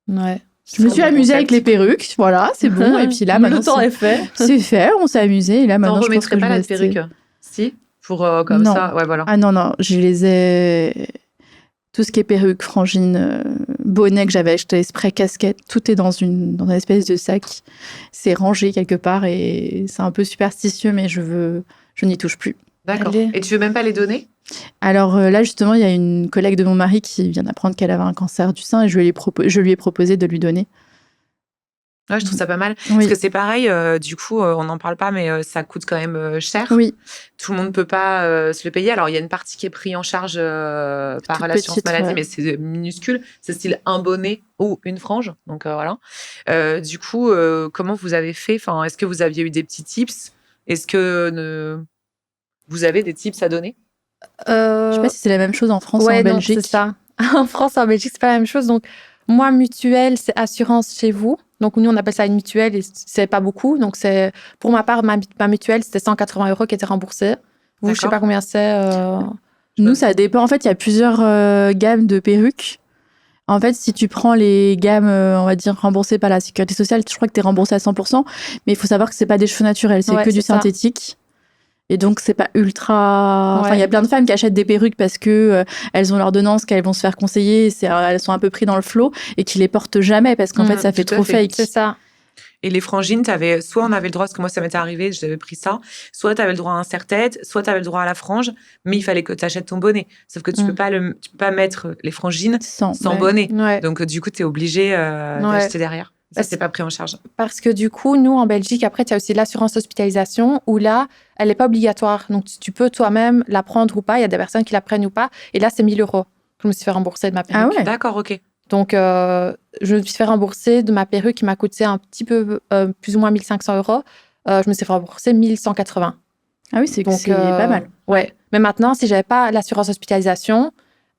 Ouais. Je me suis amusée avec les perruques, voilà, c'est bon. Et puis là, maintenant, le temps est fait. c'est fait, on s'est amusé. Et là, T'en maintenant, je pense remettrais que pas je vais la rester... perruque? Si? Pour comme Non. ça, ouais, voilà. Ah non, je les ai... Tout ce qui est perruque, frangine, bonnet que j'avais acheté exprès, casquette, tout est dans une espèce de sac. C'est rangé quelque part et c'est un peu superstitieux, mais je n'y touche plus. D'accord. Allez. Et tu veux même pas les donner? Alors là, justement, il y a une collègue de mon mari qui vient d'apprendre qu'elle avait un cancer du sein et je lui ai proposé de lui donner. Ouais, je trouve ça pas mal. Oui. Parce que c'est pareil, du coup, on n'en parle pas, mais ça coûte quand même cher. Oui, Tout le monde ne peut pas se le payer. Alors, il y a une partie qui est prise en charge par Toute l'assurance petite, maladie, ouais. mais c'est minuscule. C'est style un bonnet ou une frange. Donc, voilà. Du coup, comment vous avez fait? Enfin, est-ce que vous aviez eu des petits tips? Est-ce que vous avez des tips à donner? je sais pas si c'est la même chose en France ou Ouais, en non, Belgique. c'est ça. En France, en Belgique, c'est pas la même chose. Donc, moi, mutuelle, c'est assurance chez vous. Donc, nous, on appelle ça une mutuelle et c'est pas beaucoup. Donc, c'est pour ma part, ma mutuelle, c'était 180 € qui étaient remboursés. Vous, je sais D'accord. pas combien c'est. Nous, ça dépend. En fait, il y a plusieurs gammes de perruques. En fait, si tu prends les gammes, on va dire, remboursées par la sécurité sociale, je crois que tu es remboursé à 100%. Mais il faut savoir que c'est pas des cheveux naturels, c'est Ouais, que du c'est ça. synthétique. Et donc, c'est pas ultra. Enfin, Ouais. il y a plein de femmes qui achètent des perruques parce que elles ont l'ordonnance, qu'elles vont se faire conseiller. Elles sont un peu prises dans le flot et qui les portent jamais parce qu'en fait, ça fait tout à trop fait. fake. C'est ça. Et les frangines, soit on avait le droit, parce que moi ça m'était arrivé, j'avais pris ça, soit tu avais le droit à un serre-tête, soit tu avais le droit à la frange, mais il fallait que tu achètes ton bonnet. Sauf que tu peux pas mettre les frangines sans Ouais. bonnet. Ouais. Donc du coup, tu es obligé d'acheter derrière. Ça, Parce- c'est pas pris en charge. Parce que du coup, nous, en Belgique, après, tu as aussi l'assurance hospitalisation où là, elle n'est pas obligatoire. Donc, tu peux toi-même la prendre ou pas. Il y a des personnes qui la prennent ou pas. Et là, c'est 1 000 € que je me suis fait rembourser de ma perruque. Ah ouais. D'accord, ok. Donc, je me suis fait rembourser de ma perruque qui m'a coûté un petit peu, plus ou moins 1 500 €. Je me suis fait rembourser 1 180. Ah oui, c'est Donc, pas mal. Ouais. Mais maintenant, si j'avais pas l'assurance hospitalisation,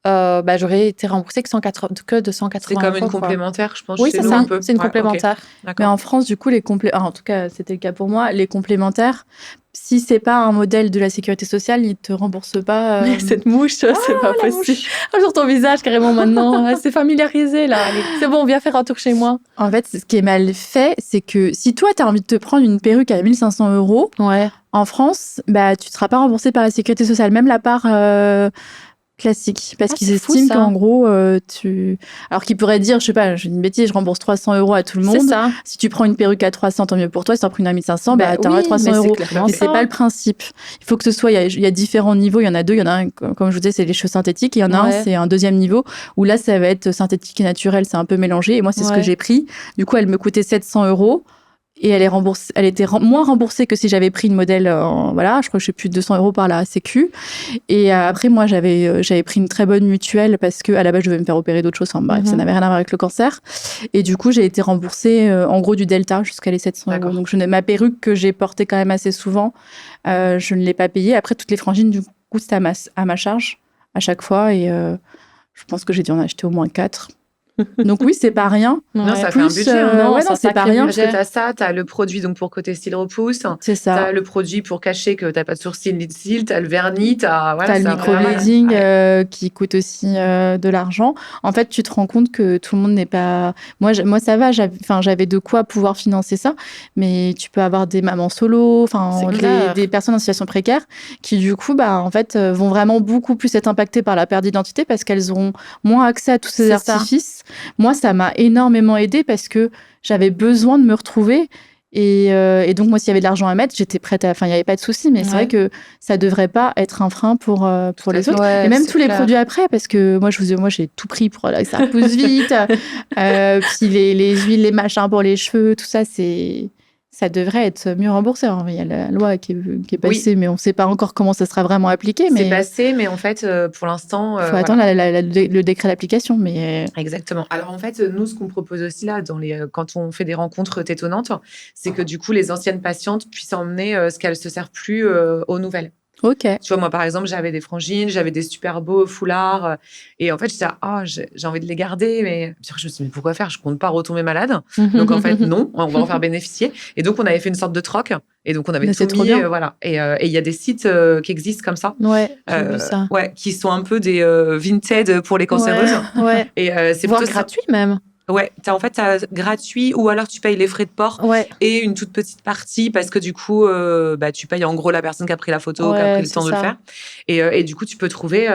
j'aurais été remboursée que de 180 C'est comme une €, quoi. complémentaire, je pense. Oui, chez c'est nous, ça. un peu. C'est une Ouais, ok. complémentaire. Mais D'accord. en France, du coup, en tout cas, c'était le cas pour moi, les complémentaires, si c'est pas un modèle de la sécurité sociale, ils te remboursent pas. Mais cette mouche, c'est pas la possible. Sur ton visage, carrément, maintenant. Elle s'est familiarisée, là. Allez, c'est bon, viens faire un tour chez moi. En fait, ce qui est mal fait, c'est que si toi, tu as envie de te prendre une perruque à 1 500 €, Ouais. en France, bah, tu ne seras pas remboursé par la sécurité sociale, même la part classique. Parce Ah, qu'ils c'est fou, estiment ça. qu'en gros, Alors qu'ils pourraient dire, je sais pas, j'ai une bêtise, je rembourse 300 € à tout le C'est monde. ça. Si tu prends une perruque à 300, tant mieux pour toi. Si tu en prends une à 1 500, bah, tu auras oui, 300 mais c'est €. clairement Mais ça. c'est pas le principe. Il faut que ce soit, il y a différents niveaux. Il y en a deux. Il y en a un, comme je vous disais, c'est les cheveux synthétiques. Et il y en a un, Ouais. c'est un deuxième niveau où là, ça va être synthétique et naturel. C'est un peu mélangé. Et moi, c'est ce que Ouais. j'ai pris. Du coup, elle me coûtait 700 €. Et elle était moins remboursée que si j'avais pris une modèle, voilà, je crois que j'ai plus de 200 € par la Sécu. Et après, moi, j'avais pris une très bonne mutuelle parce que à la base, je devais me faire opérer d'autres choses. Enfin, bref, ça n'avait rien à voir avec le cancer. Et du coup, j'ai été remboursée, en gros, du delta jusqu'à les 700 €. D'accord. Donc, ma perruque que j'ai portée quand même assez souvent, je ne l'ai pas payée. Après, toutes les frangines, du coup, c'était à ma charge à chaque fois. Et je pense que j'ai dû en acheter au moins 4. Donc oui, c'est pas rien. Non, Ouais. ça fait un Plus, budget. Hein. Non, ouais, c'est non, un c'est pas sacré rien. Parce que t'as ça, t'as le produit donc pour côté style repousse, C'est ça. t'as le produit pour cacher que t'as pas de sourcils ni de cils, t'as le vernis, voilà, T'as le ça va pas mal. microblading Ouais. qui coûte aussi de l'argent. En fait, tu te rends compte que tout le monde n'est pas... Moi, ça va, j'avais de quoi pouvoir financer ça, mais tu peux avoir des mamans solo, C'est clair. des personnes en situation précaire qui, du coup, en fait, vont vraiment beaucoup plus être impactées par la perte d'identité parce qu'elles auront moins accès à tous ces C'est ça. artifices. Moi, ça m'a énormément aidée parce que j'avais besoin de me retrouver. Et donc, moi, s'il y avait de l'argent à mettre, j'étais prête à... Enfin, il n'y avait pas de souci, mais c'est vrai que ça ne devrait pas être un frein pour les autres. Ouais, Et même c'est tous les clair. produits après, parce que moi, j'ai tout pris pour que ça repousse vite. Puis les huiles, les machins pour les cheveux, tout ça, c'est ça devrait être mieux remboursé. Hein. Il y a la loi qui est Oui. passée, mais on ne sait pas encore comment ça sera vraiment appliqué. C'est Mais passé, mais en fait, pour l'instant... il faut voilà. attendre le décret d'application. Mais Exactement. Alors en fait, nous, ce qu'on propose aussi là, quand on fait des rencontres tétonnantes, c'est que du coup, les anciennes patientes puissent emmener ce qu'elles se servent plus aux nouvelles. ok. Tu vois, moi, par exemple, j'avais des frangines, j'avais des super beaux foulards. Et en fait, j'étais j'ai envie de les garder. Mais puis après, je me suis dit, mais pourquoi faire? Je compte pas retomber malade. Donc, en fait, non, on va en faire bénéficier. Et donc, on avait fait une sorte de troc. Et donc, on avait Mais tout c'est trop mis. bien. Voilà. Et il y a des sites qui existent comme ça. Ouais, j'ai vu ça. Ouais, qui sont un peu des Vinted pour les cancéreuses. Ouais. Et c'est Voire plutôt gratuit même. Ouais, t'as gratuit ou alors tu payes les frais de port Ouais. et une toute petite partie parce que du coup, tu payes en gros la personne qui a pris la photo, qui a Ouais, pris le temps de c'est le ça. faire. Et du coup, tu peux trouver,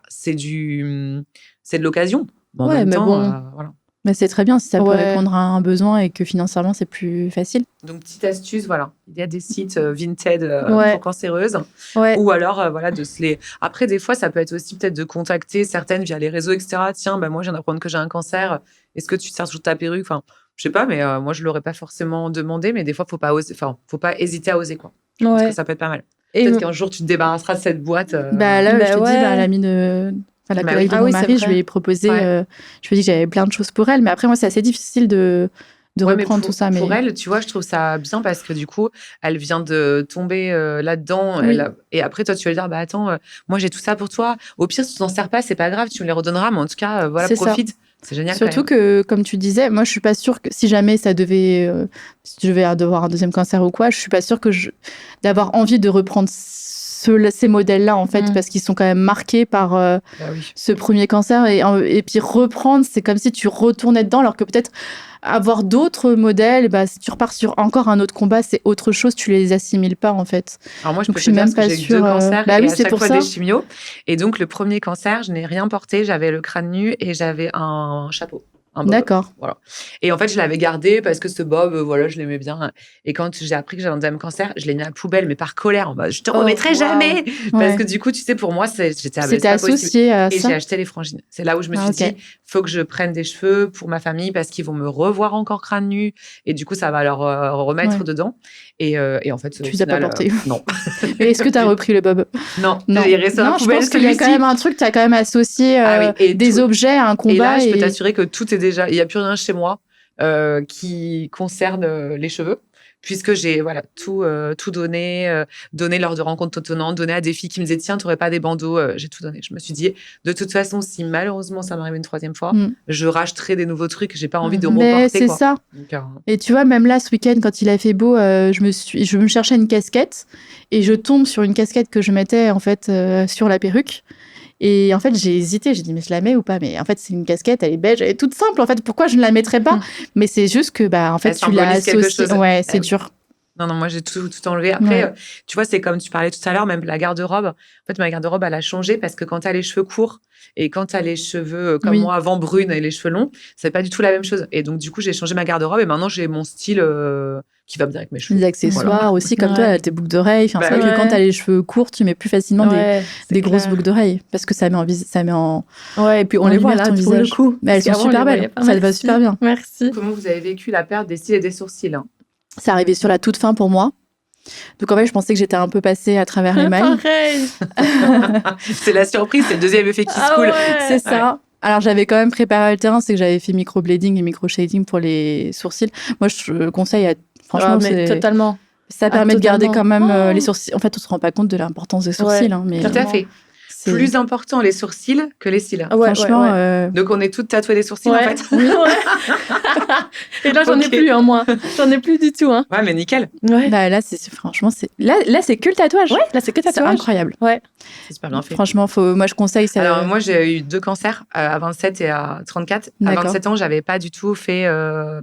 c'est de l'occasion. Bon, en Ouais, même mais temps, bon. voilà. Mais c'est très bien si ça peut Ouais. répondre à un besoin et que financièrement, c'est plus facile. Donc, petite astuce, voilà. Il y a des sites Vinted Ouais. pour cancéreuses. Ouais. Ou alors, voilà, de se les... Après, des fois, ça peut être aussi peut-être de contacter certaines via les réseaux, etc. Tiens, moi, je viens d'apprendre que j'ai un cancer. Est-ce que tu te sers sous ta perruque? Enfin, je sais pas, mais moi, je l'aurais pas forcément demandé. Mais des fois, faut pas hésiter à oser, quoi. Je pense Ouais. que ça peut être pas mal. Et Peut-être qu'un jour, tu te débarrasseras de cette boîte. Bah là, Bah je te dis, ouais. l'amie de... Enfin, la Bah collègue oui. de mon oui, c'est mari, je vrai. lui ai proposé... Ouais. je lui ai dit que j'avais plein de choses pour elle. Mais après, moi, c'est assez difficile de Ouais, mais reprendre tout ça. Mais pour elle, tu vois, je trouve ça bien parce que du coup, elle vient de tomber là-dedans. Oui. Et après, toi, tu vas lui dire, bah attends, moi, j'ai tout ça pour toi. Au pire, si tu t'en sers pas, c'est pas grave, tu me les redonneras. Mais en tout cas, voilà, C'est ça. profite. C'est génial. surtout quand même. que, comme tu disais, moi, je suis pas sûre que si jamais ça devait... si je devais devoir un deuxième cancer ou quoi, je suis pas sûre d'avoir envie de reprendre ces modèles-là, en fait, parce qu'ils sont quand même marqués par Bah oui. ce premier cancer. Et puis reprendre, c'est comme si tu retournais dedans, alors que peut-être avoir d'autres modèles, bah, si tu repars sur encore un autre combat, c'est autre chose, tu les assimiles pas, en fait. Alors moi, je Donc, peux je te suis dire même parce que pas j'ai eu sûre, 2 cancers bah et oui, à c'est chaque pour fois ça. des chimios. Et donc, le premier cancer, je n'ai rien porté. J'avais le crâne nu et j'avais un chapeau. Un bob. D'accord. Voilà. Et en fait, je l'avais gardé parce que ce bob, voilà, je l'aimais bien. Et quand j'ai appris que j'avais un deuxième cancer, je l'ai mis à la poubelle, mais par colère. En mode, je te remettrai jamais. Parce Ouais. que du coup, tu sais, pour moi, c'est C'était pas possible. associé à Et ça. j'ai acheté les frangines. C'est là où je me suis Ah, ok. dit, faut que je prenne des cheveux pour ma famille parce qu'ils vont me revoir encore crâne nu. Et du coup, ça va leur remettre Ouais. dedans. Et en fait, Tu au les as pas final, portés. non. Mais est-ce que tu as repris le bob? Non, Non. j'ai resté dans la Non, je poubelle pense qu'il y a quand celui-ci. même un truc, tu as quand même associé Ah oui, et des tout- objets à un combat. Et là, je peux t'assurer que tout est déjà... Il n'y a plus rien chez moi qui concerne les cheveux, puisque j'ai tout donné, donné lors de rencontres tonnantes, donné à des filles qui me disaient « Tiens, tu n'aurais pas des bandeaux ?» J'ai tout donné. Je me suis dit, de toute façon, si malheureusement ça m'arrive une 3e fois, je racheterai des nouveaux trucs. Je n'ai pas envie de Mais reporter. c'est Quoi. ça. Donc, Et tu vois, même là, ce week-end, quand il a fait beau, je me cherchais une casquette et je tombe sur une casquette que je mettais en fait sur la perruque. Et en fait, j'ai hésité, j'ai dit, mais je la mets ou pas? Mais en fait, c'est une casquette, elle est beige, elle est toute simple. En fait, pourquoi je ne la mettrais pas? Mais c'est juste que, bah, en fait, Elle tu l'as symbolise quelque associée. chose. Ouais, Ah c'est oui. dur. Non, moi, j'ai tout enlevé. Après, Ouais. tu vois, c'est comme tu parlais tout à l'heure, même la garde-robe. En fait, ma garde-robe, elle a changé parce que quand tu as les cheveux courts et quand tu as les cheveux, comme Oui. moi, avant brunes et les cheveux longs, c'est pas du tout la même chose. Et donc, du coup, j'ai changé ma garde-robe et maintenant, j'ai mon style qui va bien avec mes cheveux. Les accessoires aussi, comme toi, Ouais. tes boucles d'oreilles. Enfin, Bah c'est vrai oui. que quand tu as les cheveux courts, tu mets plus facilement Ouais, c'est des grosses clair. boucles d'oreilles parce que ça met en Ouais, et puis on en les voit lumière là ton pour le visage. coup. Mais elles sont Parce qu'avant, on super les belles. voyait pas. Ça te va Merci. super bien. Merci. Comment vous avez vécu la perte des cils et des sourcils C'est arrivé sur la toute fin pour moi. Donc en fait, je pensais que j'étais un peu passée à travers les mailles. Pareil. C'est la surprise, c'est le deuxième effet qui se Ah coule. ouais. C'est ça. Alors j'avais quand même préparé le terrain, c'est que j'avais fait microblading et micro-shading pour les sourcils. Moi, je conseille franchement, Ouais, mais totalement. ça permet de garder quand totalement. même Oh. les sourcils. En fait, on se rend pas compte de l'importance des sourcils. Ouais, hein, mais Tout à fait. c'est- Plus important les sourcils que les cils. Ouais, franchement, ouais. Donc, on est toutes tatouées des sourcils, en Ouais. fait. Ouais. Et là, j'en ai Ok. plus, hein, moi. J'en ai plus du tout, hein. Ouais, mais nickel. Ouais. bah, là, franchement, là, c'est que le tatouage. Ouais, là, c'est que C'est tatouage. incroyable. Ouais. C'est super bien fait. Franchement, moi, je conseille ça. Alors, moi, j'ai eu 2 cancers à 27 et à 34. À D'accord. 27 ans, j'avais pas du tout fait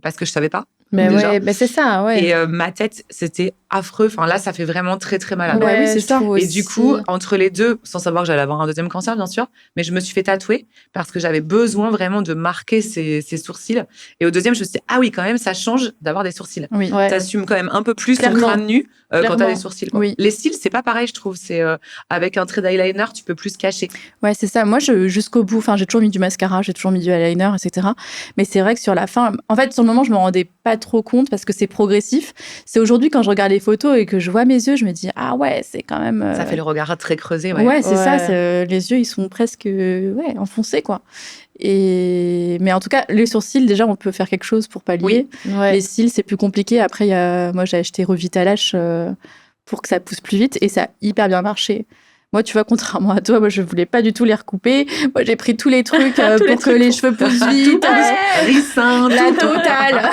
parce que je savais pas. Mais déjà. ouais, mais c'est ça, ouais. Et ma tête, c'était affreux. Enfin, là, ça fait vraiment très, très mal. Ouais, oui, c'est je ça. trouve Et aussi. du coup, entre les deux, sans savoir que j'allais avoir un deuxième cancer, bien sûr, mais je me suis fait tatouer parce que j'avais besoin vraiment de marquer ces sourcils. Et au deuxième, je me suis dit, ah oui, quand même, ça change d'avoir des sourcils. Oui. Ouais. T'assumes quand même un peu plus ton Clairement. crâne nu quand t'as Clairement. des sourcils. Quoi. Oui. Les cils, c'est pas pareil, je trouve. C'est avec un trait d'eyeliner, tu peux plus cacher. Ouais, c'est ça. Moi, jusqu'au bout, enfin, j'ai toujours mis du mascara, j'ai toujours mis du eyeliner, etc. Mais c'est vrai que sur la fin, en fait, sur le moment, je me rendais pas trop compte parce que c'est progressif. C'est aujourd'hui, quand je regarde les photos et que je vois mes yeux, je me dis, ah ouais, c'est quand même. Ça fait le regard très creusé. Ouais, c'est ça. Ouais. Les yeux, ils sont presque enfoncés, quoi. Mais en tout cas, les sourcils, déjà, on peut faire quelque chose pour pallier. Ouais. Les cils, c'est plus compliqué. Après, moi, j'ai acheté Revitalash pour que ça pousse plus vite et ça a hyper bien marché. Moi, tu vois, contrairement à toi, moi, je voulais pas du tout les recouper. Moi, j'ai pris tous les trucs pour que les cheveux poussent vite. Ricin, La tout. totale.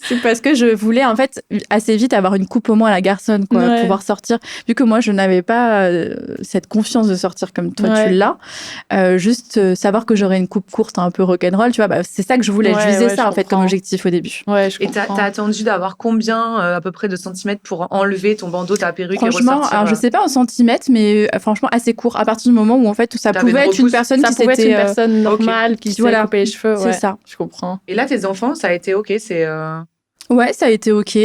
C'est parce que je voulais, en fait, assez vite avoir une coupe au moins à la garçonne, quoi, Ouais. pouvoir sortir. Vu que moi, je n'avais pas cette confiance de sortir comme toi, Ouais. tu l'as. Juste savoir que j'aurais une coupe courte, un peu rock'n'roll, tu vois, c'est ça que je voulais. Ouais, je visais ouais, ça, je en fait, comme comprends. objectif au début. Ouais, je Et t'as comprends. attendu d'avoir combien à peu près de centimètres pour enlever ton bandeau, ta perruque et Franchement, ressortir alors je sais pas en centimètres, mais franchement assez court. À partir du moment où en fait où ça T'avais pouvait une être une repousse. personne Ça qui pouvait être s'était. une personne normale qui s'est Voilà. coupé les cheveux. C'est Ouais, ça. je comprends. Et là, tes enfants, ça a été OK. C'est Ouais, ça a été ok.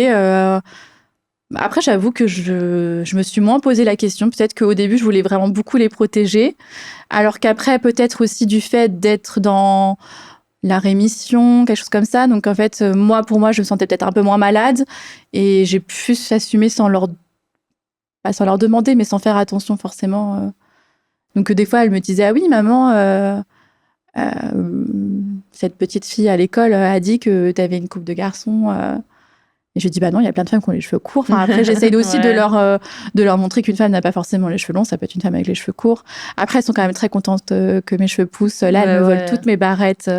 Après, j'avoue que je me suis moins posé la question. Peut-être qu'au début, je voulais vraiment beaucoup les protéger, alors qu'après, peut-être aussi du fait d'être dans la rémission, quelque chose comme ça. Donc en fait, pour moi, je me sentais peut-être un peu moins malade et j'ai pu s'assumer pas sans leur demander, mais sans faire attention forcément. Donc des fois, elle me disait ah oui, maman. Cette petite fille à l'école a dit que tu avais une coupe de garçon. Et je dis bah non, il y a plein de femmes qui ont les cheveux courts. Enfin, après, j'essaye aussi Ouais. de leur montrer qu'une femme n'a pas forcément les cheveux longs. Ça peut être une femme avec les cheveux courts. Après, elles sont quand même très contentes que mes cheveux poussent. Là, elles me volent toutes mes barrettes.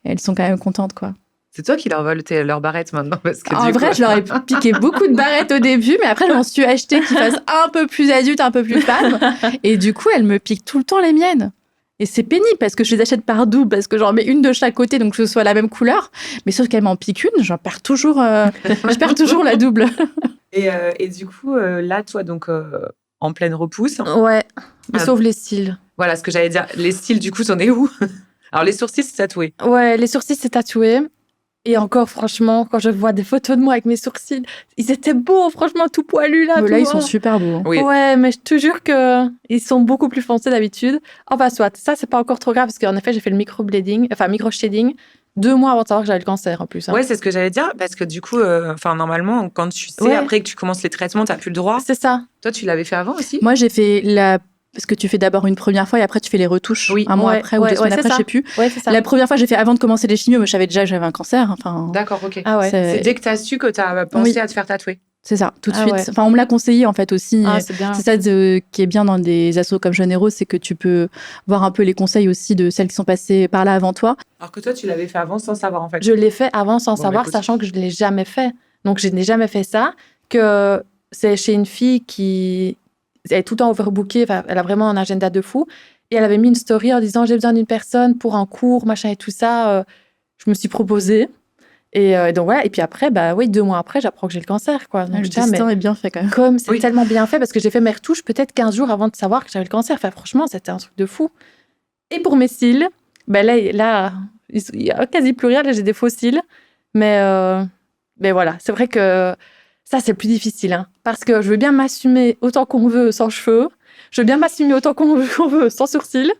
Elles sont quand même contentes, quoi. c'est toi qui leur voles leurs barrettes maintenant parce que En du vrai, coup... je leur ai piqué beaucoup de barrettes au début, mais après, je m'en suis acheté qui fassent un peu plus adulte, un peu plus femme. Et du coup, elles me piquent tout le temps les miennes. Et c'est pénible parce que je les achète par double, parce que j'en mets une de chaque côté, donc que ce soit la même couleur. Mais sauf qu'elles m'en piquent une, je perds toujours la double. Et du coup, là, toi, donc en pleine repousse. Ouais, mais Ah. sauf les cils. Voilà ce que j'allais dire. Les cils, du coup, t'en es où? Alors, les sourcils, c'est tatoué. Ouais, les sourcils, c'est tatoué. Et encore, franchement, quand je vois des photos de moi avec mes sourcils, ils étaient beaux, franchement, tout poilus là. Là, tout ils sont beau. super beaux. Oui. Ouais, mais je te jure qu'ils sont beaucoup plus foncés d'habitude. Enfin, soit, ça, c'est pas encore trop grave parce qu'en effet, j'ai fait le micro-shading 2 mois avant de savoir que j'avais le cancer en plus. Hein. Ouais, c'est ce que j'allais dire parce que du coup, normalement, quand tu sais, Ouais. après que tu commences les traitements, t'as plus le droit. C'est ça. Toi, tu l'avais fait avant aussi? Moi, j'ai fait parce que tu fais d'abord une première fois et après, tu fais les retouches. Oui. Un mois Ouais, après ou ouais, 2 semaines ouais, après, c'est je sais ça. plus. Ouais, c'est ça. La première fois, j'ai fait avant de commencer les chimios, mais je savais déjà que j'avais un cancer. Enfin, D'accord, ok. Ah ouais. c'est- C'est dès que t'as su que t'as pensé Oui. à te faire tatouer. c'est ça, tout de Ah suite. ouais. Enfin, on me l'a conseillé en fait aussi. Ah, c'est bien. C'est ça qui est bien dans des assos comme Jeune Héros, c'est que tu peux voir un peu les conseils aussi de celles qui sont passées par là avant toi. Alors que toi, tu l'avais fait avant sans savoir en fait. Je l'ai fait avant sans Bon, savoir, écoute. sachant que je ne l'ai jamais fait. Donc, je n'ai jamais fait ça. Que c'est chez une fille qui est tout le temps overbookée. Enfin, elle a vraiment un agenda de fou. Et elle avait mis une story en disant j'ai besoin d'une personne pour un cours, machin et tout ça. Je me suis proposée. Et donc voilà. Et puis après, 2 mois après, j'apprends que j'ai le cancer. Quoi. Donc, Le je dis, ah, mais destin est bien fait quand même. comme c'est Oui. tellement bien fait, parce que j'ai fait mes retouches peut-être 15 jours avant de savoir que j'avais le cancer. Enfin, franchement, c'était un truc de fou. Et pour mes cils, là, il n'y a quasi plus rien. Là, j'ai des faux cils. Mais voilà, c'est vrai que ça, c'est plus difficile. Hein, parce que je veux bien m'assumer autant qu'on veut sans cheveux. Je veux bien m'assumer autant qu'on veut sans sourcils.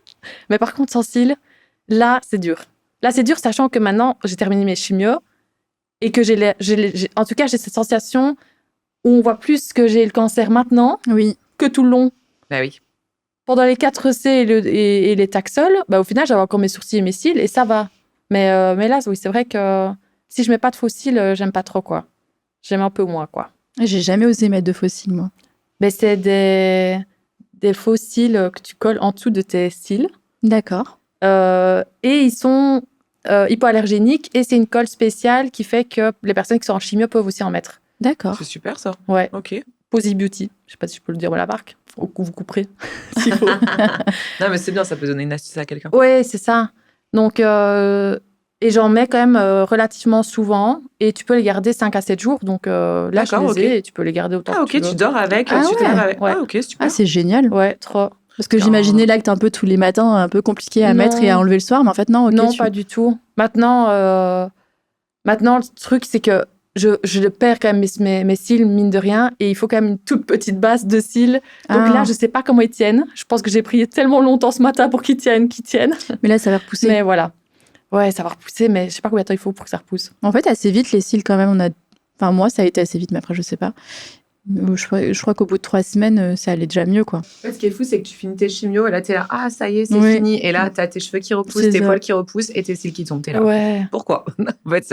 Mais par contre, sans cils, là, c'est dur. Là, c'est dur, sachant que maintenant, j'ai terminé mes chimios et que en tout cas, j'ai cette sensation où on voit plus que j'ai le cancer maintenant Oui. que tout le long. Bah oui. Pendant les 4C et les Taxol, au final, j'avais encore mes sourcils et mes cils et ça va. Mais là, oui, c'est vrai que si je mets pas de faux cils, j'aime pas trop, quoi. J'aime un peu moins, quoi. J'ai jamais osé mettre de fossiles, moi. Mais c'est des faux cils que tu colles en dessous de tes cils. D'accord. Et ils sont hypoallergéniques et c'est une colle spéciale qui fait que les personnes qui sont en chimio peuvent aussi en mettre. D'accord. C'est super ça. Ouais. Ok. Posy Beauty. Je sais pas si je peux le dire à la marque. Ou vous couperez. s'il faut. Non, mais c'est bien, ça peut donner une astuce à quelqu'un. Ouais, c'est ça. Donc, Et j'en mets quand même relativement souvent. Et tu peux les garder 5 à 7 jours. Donc là, D'accord, je les ai ok. et tu peux les garder autant Ah, que tu ok, veux. tu dors avec, Ah tu te ouais. laves avec. Ouais. Ah, ok, super. Ah, c'est génial. Ouais, trop. Parce que Putain. j'imaginais l'acte un peu tous les matins, un peu compliqué à Non. mettre et à enlever le soir, mais en fait, non, ok. Non, pas du tout. Maintenant, le truc, c'est que je perds quand même mes cils, mine de rien, et il faut quand même une toute petite base de cils. Donc là, je sais pas comment ils tiennent. Je pense que j'ai prié tellement longtemps ce matin pour qu'ils tiennent. Mais là, ça va repousser. Mais voilà. Ouais, ça va repousser, mais je sais pas combien de temps il faut pour que ça repousse. En fait, assez vite, les cils, quand même, Enfin, moi, ça a été assez vite, mais après, je sais pas. Je crois qu'au bout de 3 semaines, ça allait déjà mieux, quoi. En fait, ce qui est fou, c'est que tu finis tes chimios et là, t'es là, ah, ça y est, c'est Oui. fini. Et là, t'as tes cheveux qui repoussent, C'est tes ça. poils qui repoussent et tes cils qui tombent. T'es là. Ouais. Pourquoi? En fait,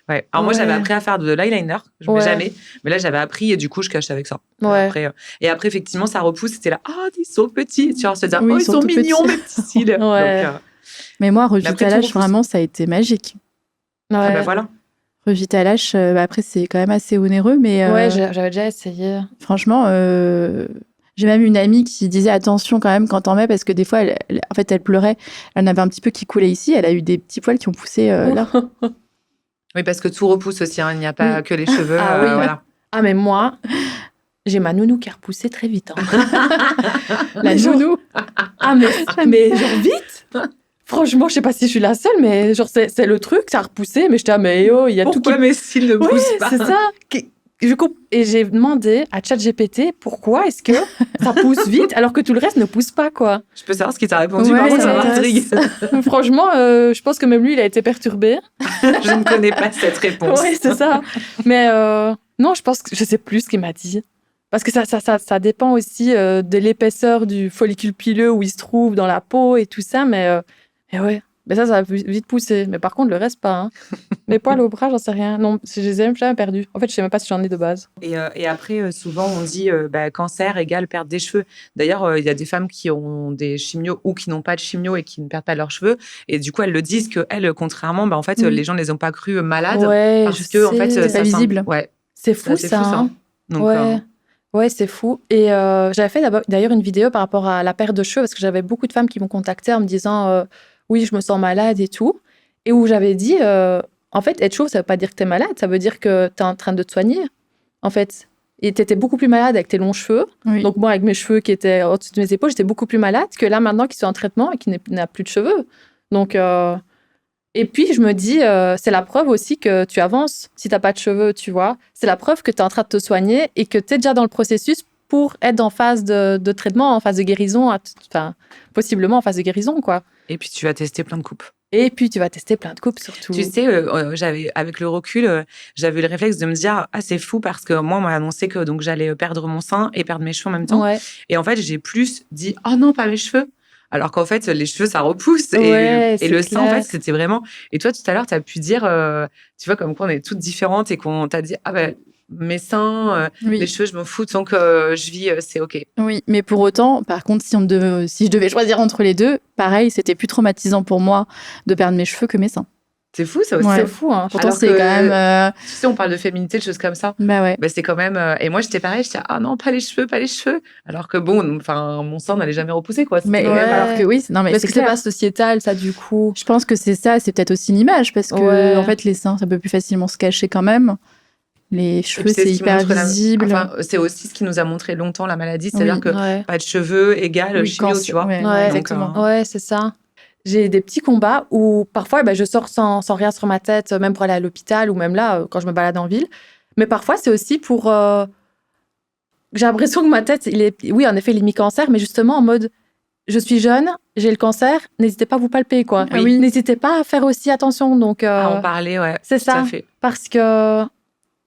ouais. Alors, moi, Ouais. j'avais appris à faire de l'eyeliner. Je mets Ouais. jamais. Mais là, j'avais appris et du coup, je cache avec ça. Ouais. Et après, effectivement, ça repousse. C'était là, ah, ils sont petits. Tu vois, se dire, Oui, oh, ils ils sont sont tout mignons, petits. mes petits cils. Ouais. Donc, Mais moi, Mais après, Revitalage, tout repousse. vraiment, ça a été magique. ah, Ouais. bah voilà. Revitalage, après, c'est quand même assez onéreux, mais Ouais, j'avais déjà essayé. franchement, j'ai même une amie qui disait attention quand même quand t'en mets, parce que des fois, en fait, elle pleurait. Elle en avait un petit peu qui coulait ici. Elle a eu des petits poils qui ont poussé là. Oui, parce que tout repousse aussi. Hein. Il n'y a pas Oui. que les cheveux. Ah oui. Voilà. Ah, mais moi, j'ai ma nounou qui a repoussé très vite. Hein. La Genre- nounou. Ah, mais genre vite. Franchement, je sais pas si je suis la seule, mais genre, c'est le truc, ça a repoussé. Mais j'étais, mais oh, il y a tout qui. Pourquoi mes cils ne Oui, poussent pas? c'est ça. Et j'ai demandé à ChatGPT pourquoi est-ce que ça pousse vite alors que tout le reste ne pousse pas, quoi. Je peux savoir ce qu'il t'a répondu, Ouais, par contre, ça ça m'intrigue. Franchement, je pense que même lui, il a été perturbé. Je ne connais pas cette réponse. Oui, c'est ça. Mais non, je pense que je sais plus ce qu'il m'a dit. Parce que ça dépend aussi de l'épaisseur du follicule pileux où il se trouve dans la peau et tout ça. Mais ouais, mais ça va vite pousser. Mais par contre, le reste, pas. Hein. Mes poils au bras, j'en sais rien. Non, je les ai même jamais perdus. En fait, je sais même pas si j'en ai de base. Et après, souvent, on dit cancer égale perte des cheveux. D'ailleurs, il y a des femmes qui ont des chimios ou qui n'ont pas de chimio et qui ne perdent pas leurs cheveux. Et du coup, elles le disent qu'elles, contrairement, en fait, Oui. les gens ne les ont pas crues malades. Ouais, parce je que, en sais. fait, C'est pas visible. Ouais, C'est c'est fou, assez ça. fou, ça. Hein. Donc, Ouais, c'est fou. Et j'avais fait d'ailleurs une vidéo par rapport à la perte de cheveux parce que j'avais beaucoup de femmes qui m'ont contactée en me disant oui, je me sens malade et tout. Et où j'avais dit en fait, être chauve, ça veut pas dire que tu es malade, ça veut dire que tu es en train de te soigner. En fait, et tu étais beaucoup plus malade avec tes longs cheveux. Oui. Donc, moi, avec mes cheveux qui étaient au-dessus de mes épaules, j'étais beaucoup plus malade que là, maintenant, qui suis en traitement et qui n'a plus de cheveux. Donc, et puis, je me dis, c'est la preuve aussi que tu avances si tu n'as pas de cheveux, tu vois. C'est la preuve que tu es en train de te soigner et que tu es déjà dans le processus pour être en phase de traitement, en phase de guérison, enfin, possiblement en phase de guérison, quoi. et puis, tu vas tester plein de coupes. Et puis, tu vas tester plein de coupes, surtout. Tu sais, avec le recul, j'avais eu le réflexe de me dire, ah, c'est fou parce que moi, on m'a annoncé que donc, j'allais perdre mon sein et perdre mes cheveux en même temps. Ouais. Et en fait, j'ai plus dit, oh non, pas mes cheveux. Alors qu'en fait, les cheveux, ça repousse. Ouais, et c'est le sein, en clair. fait, c'était vraiment. Et toi, tout à l'heure, tu as pu dire, tu vois, comme quoi on est toutes différentes et qu'on t'a dit, ah ben, mes seins, Oui. les cheveux, je m'en fous, tant que je vis, c'est OK. Oui, mais pour autant, par contre, si je devais choisir entre les deux, pareil, c'était plus traumatisant pour moi de perdre mes cheveux que mes seins. C'est fou, ça aussi. Ouais. C'est fou, hein. Pourtant, Alors c'est que- quand même. Tu sais, on parle de féminité, de choses comme ça. Bah ouais. Bah, c'est quand même. Et moi, j'étais pareil, j'étais, ah non, pas les cheveux, pas les cheveux. Alors que bon, enfin, mon sein n'allait jamais repousser, quoi. C'était Mais quand même- Ouais. alors que oui, non, mais Parce c'est que c'est clair. pas sociétal, ça, du coup. Je pense que c'est ça, c'est peut-être aussi l'image, parce que Ouais. en fait, les seins, ça peut plus facilement se cacher quand même. Les Et cheveux, puis, c'est ce qui hyper montre visible. Enfin, c'est aussi ce qui nous a montré longtemps la maladie, c'est-à-dire Oui. que Ouais. pas de cheveux égale Oui, chimio, quand tu vois. ouais, Ouais. exactement. Ouais, c'est ça. J'ai des petits combats où parfois je sors sans rien sur ma tête, même pour aller à l'hôpital ou même là, quand je me balade en ville. Mais parfois, c'est aussi pour. J'ai l'impression que ma tête, oui, en effet, il est mi-cancer, mais justement en mode je suis jeune, j'ai le cancer, n'hésitez pas à vous palper, quoi. Ah oui. N'hésitez pas à faire aussi attention. Donc, À en parler, ouais. c'est Tout à ça. fait. Parce que.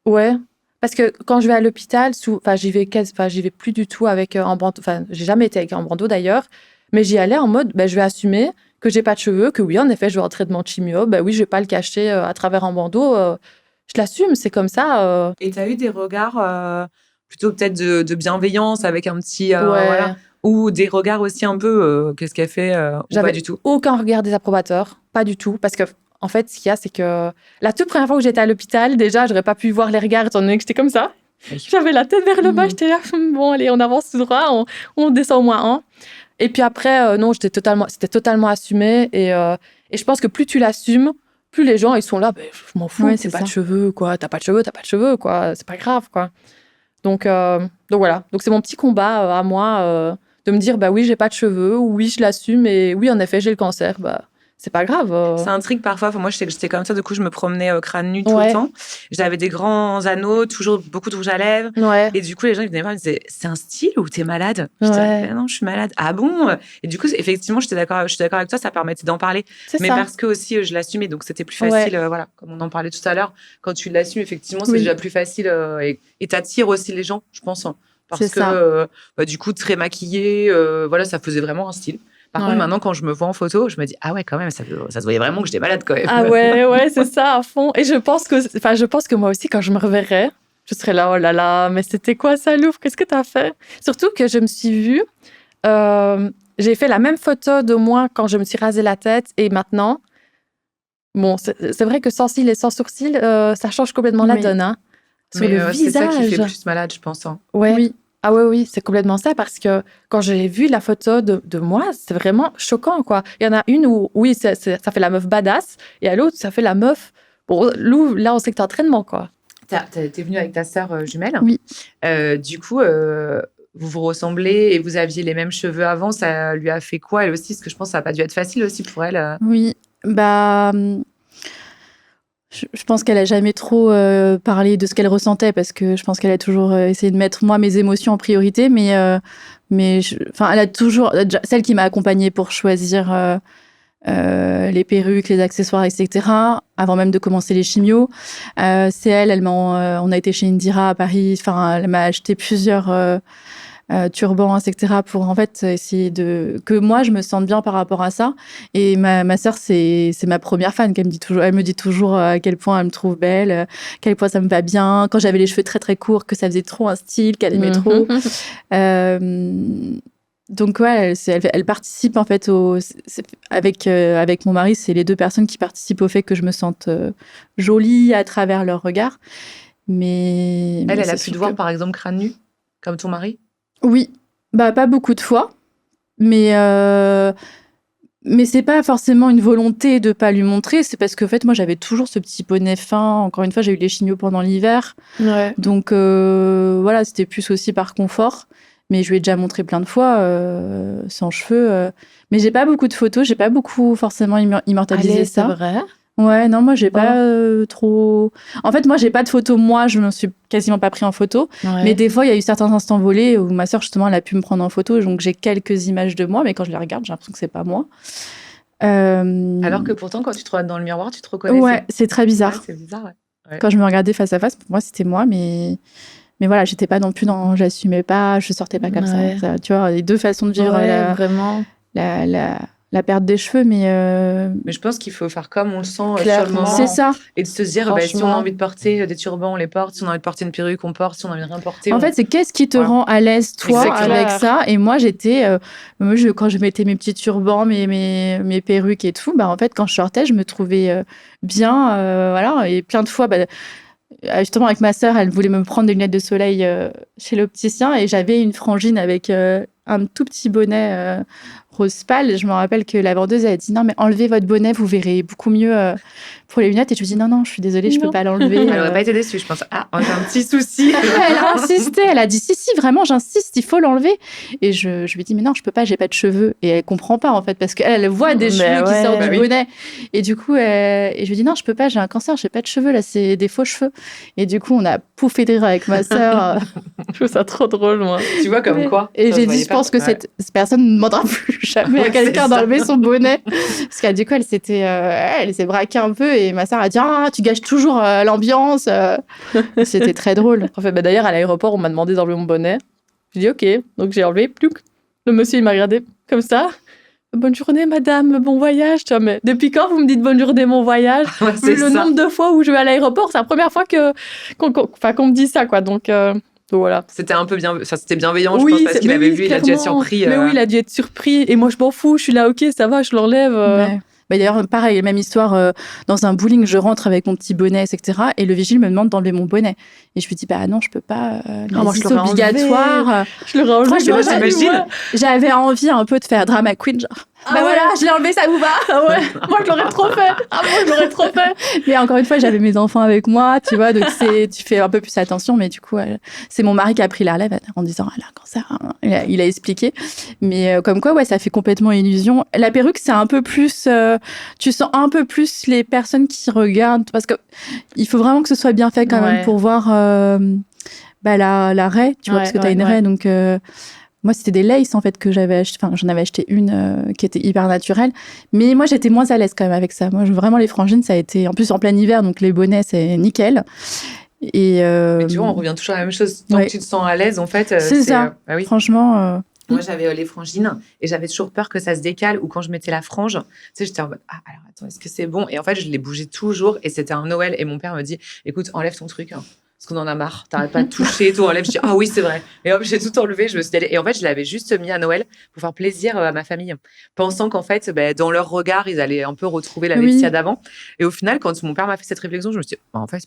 Ouais. Parce que quand je vais à l'hôpital, j'y vais plus du tout avec en bandeau. Enfin, j'ai jamais été avec en bandeau d'ailleurs, mais j'y allais en mode, je vais assumer que j'ai pas de cheveux, que oui, en effet, je vais en traitement de chimio. Oui, je vais pas le cacher à travers un bandeau. Je l'assume, c'est comme ça. Et tu as eu des regards plutôt peut-être de bienveillance avec un petit. Ouais. Voilà. Ou des regards aussi un peu, qu'est-ce qu'elle fait ou J'avais pas du tout. aucun regard désapprobateur, pas du tout, parce que en fait, ce qu'il y a, c'est que la toute première fois que j'étais à l'hôpital, déjà, j'aurais pas pu voir les regards étant donné que j'étais comme ça. Oui. J'avais la tête vers le bas, Mhm. j'étais là, bon, allez, on avance tout droit, on descend au moins un. Et puis après, non, c'était totalement assumé. Et je pense que plus tu l'assumes, plus les gens, ils sont là, je m'en fous, Ouais, t'as c'est pas ça. de cheveux, quoi. T'as pas de cheveux, quoi. C'est pas grave, quoi. Donc voilà. Donc c'est mon petit combat à moi de me dire, oui, j'ai pas de cheveux, ou oui, je l'assume, et oui, en effet, j'ai le cancer. C'est pas grave. C'est un truc parfois. Enfin, moi, j'étais comme ça. Du coup, je me promenais crâne nu tout Ouais. le temps. J'avais des grands anneaux, toujours beaucoup de rouge à lèvres. Ouais. Et du coup, les gens ils venaient me voir, ils me disaient, c'est un style ou t'es malade? Je disais, Ouais. non, je suis malade. Ah bon? Et du coup, effectivement, je suis d'accord avec toi, ça permettait d'en parler. C'est Mais ça. parce que aussi, je l'assumais, donc c'était plus facile. Voilà, comme on en parlait tout à l'heure, quand tu l'assumes, effectivement, c'est Oui. déjà plus facile et t'attires aussi les gens, je pense. Parce C'est ça. que du coup, très maquillée, voilà, ça faisait vraiment un style. Par contre, maintenant, quand je me vois en photo, je me dis, ah ouais, quand même, ça se voyait vraiment que j'étais malade quand même. Ah ouais, c'est ça, à fond. Et je pense que moi aussi, quand je me reverrai, je serai là, oh là là, mais c'était quoi ça, Louvre? Qu'est-ce que t'as fait? Surtout que je me suis vue, j'ai fait la même photo de moi quand je me suis rasé la tête et maintenant. Bon, c'est vrai que sans cils et sans sourcils, ça change complètement la Oui. donne, hein. Sur Mais le c'est ça qui visage. fait plus malade, je pense. Ouais. Oui. Ah oui, c'est complètement ça, parce que quand j'ai vu la photo de moi, c'est vraiment choquant, quoi. Il y en a une où, oui, ça fait la meuf badass, et à l'autre, ça fait la meuf... Bon, Lou, là, on sait que t'es entraînement, quoi. T'es venue avec ta sœur jumelle. Oui. Du coup, vous vous ressemblez et vous aviez les mêmes cheveux avant. Ça lui a fait quoi, elle aussi? Parce que je pense que ça n'a pas dû être facile aussi pour elle. Oui, je pense qu'elle a jamais trop parlé de ce qu'elle ressentait parce que je pense qu'elle a toujours essayé de mettre moi mes émotions en priorité, mais elle a toujours celle qui m'a accompagnée pour choisir les perruques, les accessoires, etc. Avant même de commencer les chimios, c'est elle. On a été chez Indira à Paris. Enfin, elle m'a acheté plusieurs turbans, etc. pour en fait essayer que moi je me sente bien par rapport à ça. Et ma sœur, c'est ma première fan. Elle me dit toujours à quel point elle me trouve belle, à quel point ça me va bien. Quand j'avais les cheveux très très courts, que ça faisait trop un style, qu'elle aimait trop. Donc ouais, elle participe en fait avec mon mari, c'est les deux personnes qui participent au fait que je me sente jolie à travers leur regard. Mais Elle a c'est pu te sûr voir par exemple crâne nu, comme ton mari? Oui, pas beaucoup de fois, mais c'est pas forcément une volonté de pas lui montrer, c'est parce que en fait moi j'avais toujours ce petit bonnet fin. Encore une fois, j'ai eu les chimios pendant l'hiver, donc voilà, c'était plus aussi par confort. Mais je lui ai déjà montré plein de fois sans cheveux. Mais j'ai pas beaucoup de photos, j'ai pas beaucoup forcément immortalisé ça. C'est vrai? Ouais, non, moi j'ai pas trop. En fait, moi j'ai pas de photos. Moi, je me suis quasiment pas pris en photo. Ouais. Mais des fois, il y a eu certains instants volés où ma sœur justement, elle a pu me prendre en photo. Donc j'ai quelques images de moi, mais quand je les regarde, j'ai l'impression que c'est pas moi. Alors que pourtant, quand tu te regardes dans le miroir, tu te reconnais. Ouais, c'est très bizarre. Ouais, c'est bizarre, ouais. Quand je me regardais face à face, pour moi c'était moi, mais voilà, j'étais pas non plus j'assumais pas, je sortais pas comme ça. Tu vois, les deux façons de vivre vraiment. la perte des cheveux, mais je pense qu'il faut faire comme on le sent Clairement. sur le moment. C'est ça. Et de se dire, si on a envie de porter des turbans, on les porte. Si on a envie de porter une perruque, on porte. Si on a envie de rien porter, En fait, c'est qu'est-ce qui te rend à l'aise, toi, Exactement. avec ça. Et moi, quand je mettais mes petits turbans, mes perruques et tout, en fait, quand je sortais, je me trouvais bien, voilà. Et plein de fois, justement, avec ma sœur, elle voulait me prendre des lunettes de soleil chez l'opticien et j'avais une frangine avec un tout petit bonnet rose pâle. Je me rappelle que la vendeuse a dit non, mais enlevez votre bonnet, vous verrez beaucoup mieux pour les lunettes. Et je lui dis non, je suis désolée, je peux pas l'enlever. Elle n'aurait pas été déçue, je pense. Ah, j'ai un petit souci. Elle a insisté, elle a dit si, vraiment, j'insiste, il faut l'enlever. Et je lui dis mais non, je peux pas, j'ai pas de cheveux. Et elle comprend pas en fait, parce qu'elle voit des cheveux qui sortent du bonnet. Et du coup, et je lui dis non, je peux pas, j'ai un cancer, j'ai pas de cheveux, là, c'est des faux cheveux. Et du coup, on a pouffé de rire avec ma sœur. Je trouve ça trop drôle, moi. Tu vois, comme quoi. Et j'ai dit, je pense que cette personne ne demandera plus jamais à quelqu'un d'enlever son bonnet. Parce que du coup, elle s'est braquée un peu et ma sœur a dit ah, tu gâches toujours l'ambiance. C'était très drôle. En fait, d'ailleurs, à l'aéroport, on m'a demandé d'enlever mon bonnet. J'ai dit ok, donc j'ai enlevé. Plouc. Le monsieur, il m'a regardé comme ça. Bonne journée, madame, bon voyage. Tu vois, mais depuis quand vous me dites bonne journée, bon voyage? C'est le nombre de fois où je vais à l'aéroport, c'est la première fois qu'on me dit ça, quoi. Donc voilà. C'était un peu c'était bienveillant, je pense, parce qu'il avait vu, il a dû être surpris. Mais oui, il a dû être surpris. Et moi, je m'en fous, je suis là, ok, ça va, je l'enlève. Ouais. D'ailleurs, pareil, même histoire, dans un bowling, je rentre avec mon petit bonnet, etc. Et le vigile me demande d'enlever mon bonnet. Et je lui dis, non, je peux pas. Moi, je c'est obligatoire. Je l'aurais enlevé. Franchement, j'avais envie un peu de faire drama queen, genre. bah voilà, je l'ai enlevé, ça vous va? Ah ouais, moi je l'aurais trop fait. Ah moi je l'aurais trop fait. Mais encore une fois, j'avais mes enfants avec moi, tu vois, donc tu fais un peu plus attention. Mais du coup, c'est mon mari qui a pris la relève en disant, elle a un cancer. Hein. Il a expliqué. Mais comme quoi, ouais, ça fait complètement illusion. La perruque, c'est un peu plus, tu sens un peu plus les personnes qui regardent, parce que il faut vraiment que ce soit bien fait quand même pour voir la raie, tu vois, parce que t'as une raie, donc. Moi, c'était des laces, en fait, que j'avais acheté. Enfin, j'en avais acheté une qui était hyper naturelle. Mais moi, j'étais moins à l'aise quand même avec ça. Moi, vraiment, les frangines, ça a été... En plus, en plein hiver, donc les bonnets, c'est nickel. Et Mais tu vois, on revient toujours à la même chose. Tant que tu te sens à l'aise, en fait... c'est ça. Bah oui. Franchement... Moi, j'avais les frangines et j'avais toujours peur que ça se décale ou quand je mettais la frange, tu sais, j'étais en mode « Ah, alors attends, est-ce que c'est bon ?» Et en fait, je les bougeais toujours et c'était un Noël et mon père me dit « Écoute, enlève ton truc, hein. Parce qu'on en a marre, t'arrêtes pas de toucher, tout enlève. » Je dis, ah oui, c'est vrai. Et hop, j'ai tout enlevé, je me suis allée. Et en fait, je l'avais juste mis à Noël pour faire plaisir à ma famille, pensant qu'en fait, dans leur regard, ils allaient un peu retrouver la Laetitia d'avant. Et au final, quand mon père m'a fait cette réflexion, je me suis dit, en fait,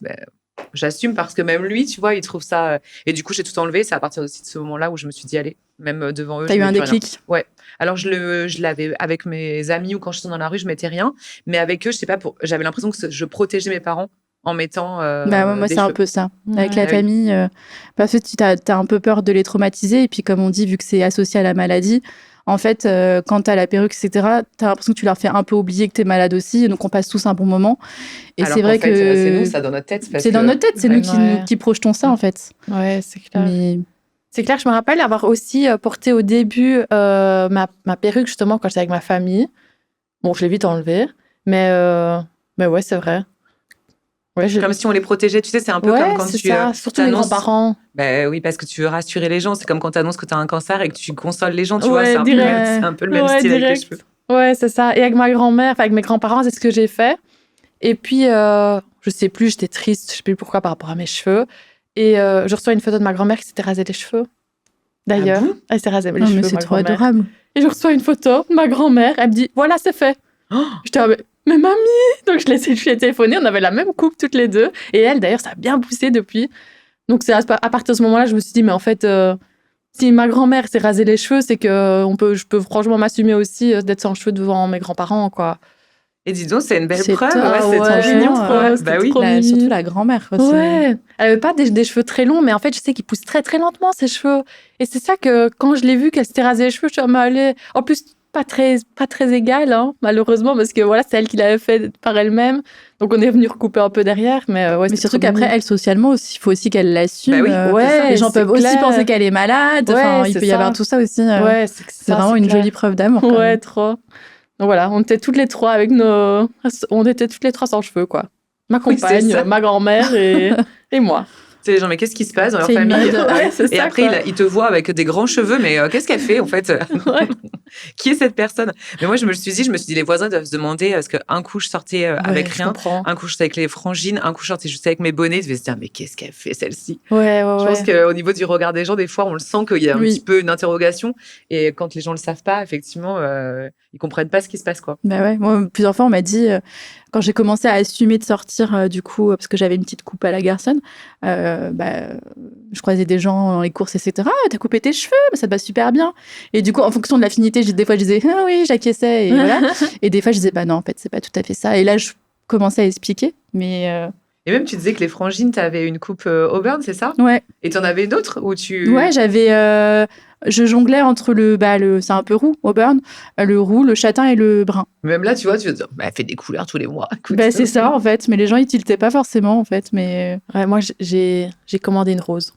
j'assume parce que même lui, tu vois, il trouve ça. Et du coup, j'ai tout enlevé. C'est à partir aussi de ce moment-là où je me suis dit, allez, même devant eux. T'as eu un déclic? Ouais. Alors, je l'avais avec mes amis ou quand j'étais dans la rue, je mettais rien. Mais avec eux, je sais pas, j'avais l'impression que je protégeais mes parents en mettant moi c'est un peu ça avec la famille parce que tu as un peu peur de les traumatiser et puis comme on dit vu que c'est associé à la maladie en fait quand t'as la perruque etc t'as l'impression que tu leur fais un peu oublier que t'es malade aussi donc on passe tous un bon moment et alors c'est vrai que c'est nous ça dans notre tête c'est dans notre tête c'est nous qui projetons ça en fait c'est clair. Mais... c'est clair, je me rappelle avoir aussi porté au début ma perruque justement quand j'étais avec ma famille. Bon, je l'ai vite enlevée, mais ouais, c'est vrai. Ouais, comme si on les protégeait, tu sais, c'est un peu comme quand tu surtout les grands-parents. Oui, parce que tu veux rassurer les gens. C'est comme quand tu annonces que tu as un cancer et que tu consoles les gens, tu vois. C'est un peu le même style avec les cheveux. Ouais, c'est ça. Et avec ma grand-mère, avec mes grands-parents, c'est ce que j'ai fait. Et puis, je sais plus, j'étais triste, je sais plus pourquoi par rapport à mes cheveux. Et je reçois une photo de ma grand-mère qui s'était rasée les cheveux. D'ailleurs, elle s'est rasée les cheveux. Mais c'est trop adorable. Et je reçois une photo de ma grand-mère, elle me dit, voilà, c'est fait. J'étais mais mamie! Donc, je lui ai téléphoné, on avait la même coupe toutes les deux. Et elle, d'ailleurs, ça a bien poussé depuis. Donc, c'est à partir de ce moment-là, je me suis dit, mais en fait, si ma grand-mère s'est rasé les cheveux, c'est que je peux franchement m'assumer aussi d'être sans cheveux devant mes grands-parents, quoi. Et dis donc, c'est une belle preuve. C'est trop mignon. Bah oui. Surtout la grand-mère. Ouais. Elle avait pas des cheveux très longs, mais en fait, je sais qu'ils poussent très, très lentement, ces cheveux. Et c'est ça que, quand je l'ai vu qu'elle s'était rasé les cheveux, je suis allée... En plus, pas très égale, hein, malheureusement, parce que voilà, c'est elle qui l'avait fait par elle-même. Donc, on est venu recouper un peu derrière. Mais surtout qu'après, elle, socialement, il faut aussi qu'elle l'assume. Bah oui, les gens peuvent aussi penser qu'elle est malade. Il peut y avoir tout ça aussi. C'est vraiment une jolie preuve d'amour. Ouais, trop. Donc voilà, on était toutes les trois sans cheveux, quoi. Ma compagne, ma grand-mère et moi. C'est les gens, mais qu'est-ce qui se passe dans leur famille? Et après, ils te voient avec des grands cheveux, mais qu'est-ce qu'elle fait, en fait? Qui est cette personne? Mais moi, je me suis dit, les voisins doivent se demander, parce qu'un coup, je sortais avec rien, un coup, je sortais avec les frangines, un coup, je sortais juste avec mes bonnets, ils devaient se dire, mais qu'est-ce qu'elle fait, celle-ci? Je pense qu'au niveau du regard des gens, des fois, on le sent qu'il y a un petit peu une interrogation, et quand les gens le savent pas, effectivement, ils comprennent pas ce qui se passe, quoi. Bah ouais, moi, plusieurs fois, on m'a dit, quand j'ai commencé à assumer de sortir, du coup, parce que j'avais une petite coupe à la garçonne, je croisais des gens dans les courses, etc. Ah, t'as coupé tes cheveux, ça te va super bien. Et du coup, en fonction de l'affinité, des fois, je disais, ah oui, j'acquiesçais, et voilà. Et des fois, je disais, bah non, en fait, c'est pas tout à fait ça. Et là, je commençais à expliquer, mais... Et même, tu disais que les frangines, t'avais une coupe auburn, c'est ça? Ouais. Et t'en avais une autre où tu... Ouais, j'avais... je jonglais entre c'est un peu roux, auburn, le roux, le châtain et le brun. Même là, tu vois, tu vas te dire, elle fait des couleurs tous les mois. C'est ça, en fait. Mais les gens, ils tiltaient pas forcément, en fait. Mais moi, j'ai commandé une rose.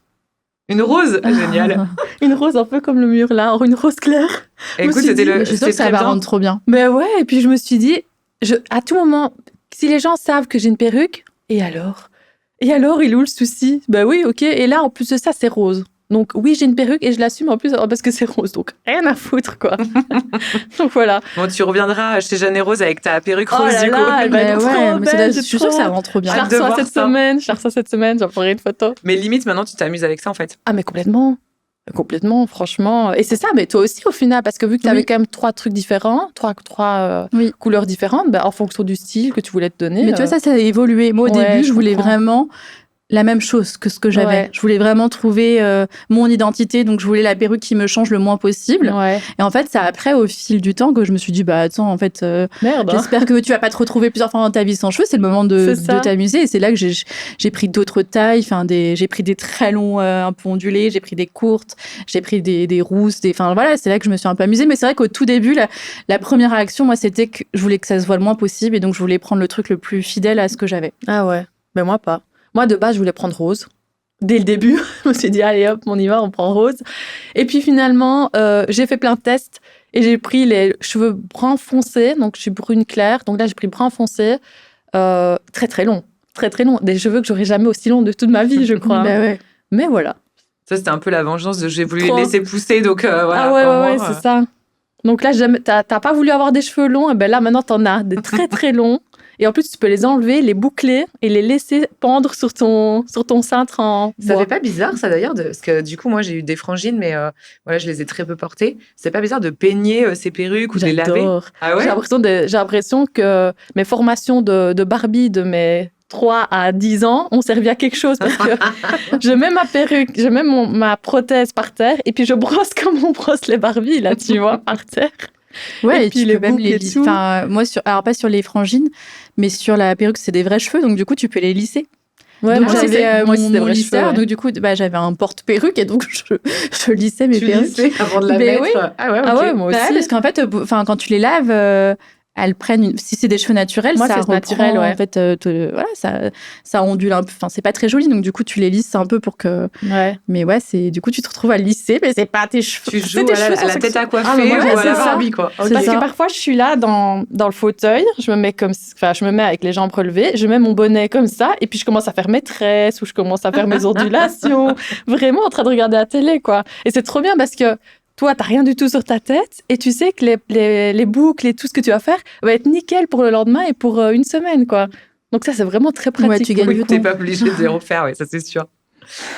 Une rose? Génial. Une rose un peu comme le mur, là. Une rose claire. Écoute, je suis sûre que ça va rendre trop bien. Mais ouais, et puis je me suis dit, à tout moment, si les gens savent que j'ai une perruque, et alors, il est où le souci? Bah oui, ok. Et là, en plus de ça, c'est rose. Donc oui, j'ai une perruque et je l'assume en plus parce que c'est rose. Donc rien à foutre, quoi. Donc voilà. Bon, tu reviendras chez Jeanne et Rose avec ta perruque rose, du coup. Je suis sûre que ça rend trop bien. Je la reçois cette semaine, j'en ferai une photo. Mais limite, maintenant, tu t'amuses avec ça, en fait. Ah, mais complètement, franchement. Et c'est ça, mais toi aussi, au final, parce que vu que tu avais quand même 3 trucs différents, trois couleurs différentes, en fonction du style que tu voulais te donner. Mais tu vois, ça a évolué. Moi, au début, je voulais vraiment la même chose que ce que j'avais. Ouais. Je voulais vraiment trouver mon identité, donc je voulais la perruque qui me change le moins possible. Ouais. Et en fait, c'est après, au fil du temps, que je me suis dit, bah attends, en fait, Merde. Hein. j'espère que tu vas pas te retrouver plusieurs fois dans ta vie sans cheveux. C'est le moment de t'amuser. Et c'est là que j'ai pris d'autres tailles. J'ai pris des très longs, un peu ondulés. J'ai pris des courtes. J'ai pris des rousses. Enfin voilà, c'est là que je me suis un peu amusée. Mais c'est vrai qu'au tout début, la première réaction, moi, c'était que je voulais que ça se voit le moins possible. Et donc, je voulais prendre le truc le plus fidèle à ce que j'avais. Ah ouais. Mais moi, pas. Moi, de base, je voulais prendre rose. Dès le début, je me suis dit, allez hop, on y va, on prend rose. Et puis finalement, j'ai fait plein de tests et j'ai pris les cheveux brun foncé. Donc, je suis brune claire. Donc là, j'ai pris brun foncé. Très, très long. Très, très long. Des cheveux que j'aurais jamais aussi longs de toute ma vie, je crois. Bah ouais. Mais voilà. Ça, c'était un peu la vengeance de j'ai voulu Trop. les laisser pousser, donc voilà. Ah ouais, pour moi, c'est ça. Donc là, t'as pas voulu avoir des cheveux longs, et ben là, maintenant, t'en as des très, très longs. Et en plus, tu peux les enlever, les boucler et les laisser pendre sur ton cintre en Ça bois. fait pas bizarre, ça d'ailleurs, parce que du coup, moi, j'ai eu des frangines, mais voilà, je les ai très peu portées. C'est pas bizarre de peigner ces perruques ou de les laver? J'adore. Ah ouais? J'ai l'impression que mes formations de Barbie de mes 3 à 10 ans ont servi à quelque chose parce que je mets ma perruque, je mets ma prothèse par terre et puis je brosse comme on brosse les Barbies, là, tu vois, par terre. Ouais, Et et puis tu les peux même boucles et tout. Enfin, moi, alors pas sur les frangines, mais sur la perruque, c'est des vrais cheveux, donc du coup, tu peux les lisser. Ouais, Donc moi aussi, j'avais moi aussi, des mon vrais lisseur, cheveux, ouais. donc du coup, j'avais un porte-perruque et donc je lissais mes Tu perruques. lissais avant de la Mais mettre? oui. Ah ouais, ok. Ah ouais, moi Bah aussi. ouais, parce qu'en fait, quand tu les laves, elles prennent si c'est des cheveux naturels, Moi, ça c'est reprend, naturel, ouais. en fait, voilà, ça ondule un peu. Enfin, c'est pas très joli, donc du coup, tu les lisses un peu pour que. Ouais. Mais ouais, du coup, tu te retrouves à lisser, mais c'est pas tes cheveux. Tu C'est joues tes à cheveux la sans tête à sexe. coiffer Ah, mais moi, ou ouais, à c'est la ça. Barbie, quoi. C'est Parce ça. que parfois, je suis là dans le fauteuil, je me mets avec les jambes relevées, je mets mon bonnet comme ça, et puis je commence à faire mes tresses ou je commence à faire mes ondulations, vraiment en train de regarder la télé, quoi. Et c'est trop bien parce que toi, t'as rien du tout sur ta tête et tu sais que les boucles et tout ce que tu vas faire va être nickel pour le lendemain et pour une semaine, quoi. Donc ça, c'est vraiment très pratique. Ouais, tu gagnes Oui, du t'es temps. pas obligé de les refaire, oui, ça c'est sûr.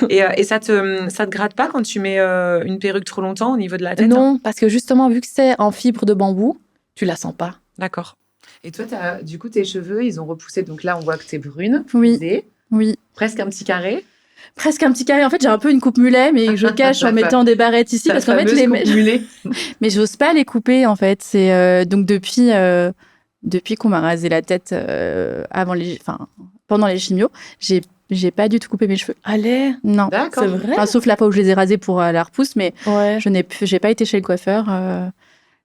Et ça te gratte pas quand tu mets une perruque trop longtemps au niveau de la tête? Non, parce que justement, vu que c'est en fibre de bambou, tu la sens pas. D'accord. Et toi, du coup, tes cheveux, ils ont repoussé. Donc là, on voit que t'es brune, Oui. frisée, Oui. presque un petit carré. Presque un petit carré. En fait, j'ai un peu une coupe mulet, mais je cache en mettant des barrettes ici parce qu'en fait, mais j'ose pas les couper. En fait, c'est donc depuis qu'on m'a rasé la tête pendant les chimios, j'ai pas du tout coupé mes cheveux. Allez, Non. D'accord. c'est vrai. Enfin, sauf la fois où je les ai rasés pour la repousse, mais Ouais. j'ai pas été chez le coiffeur. Là,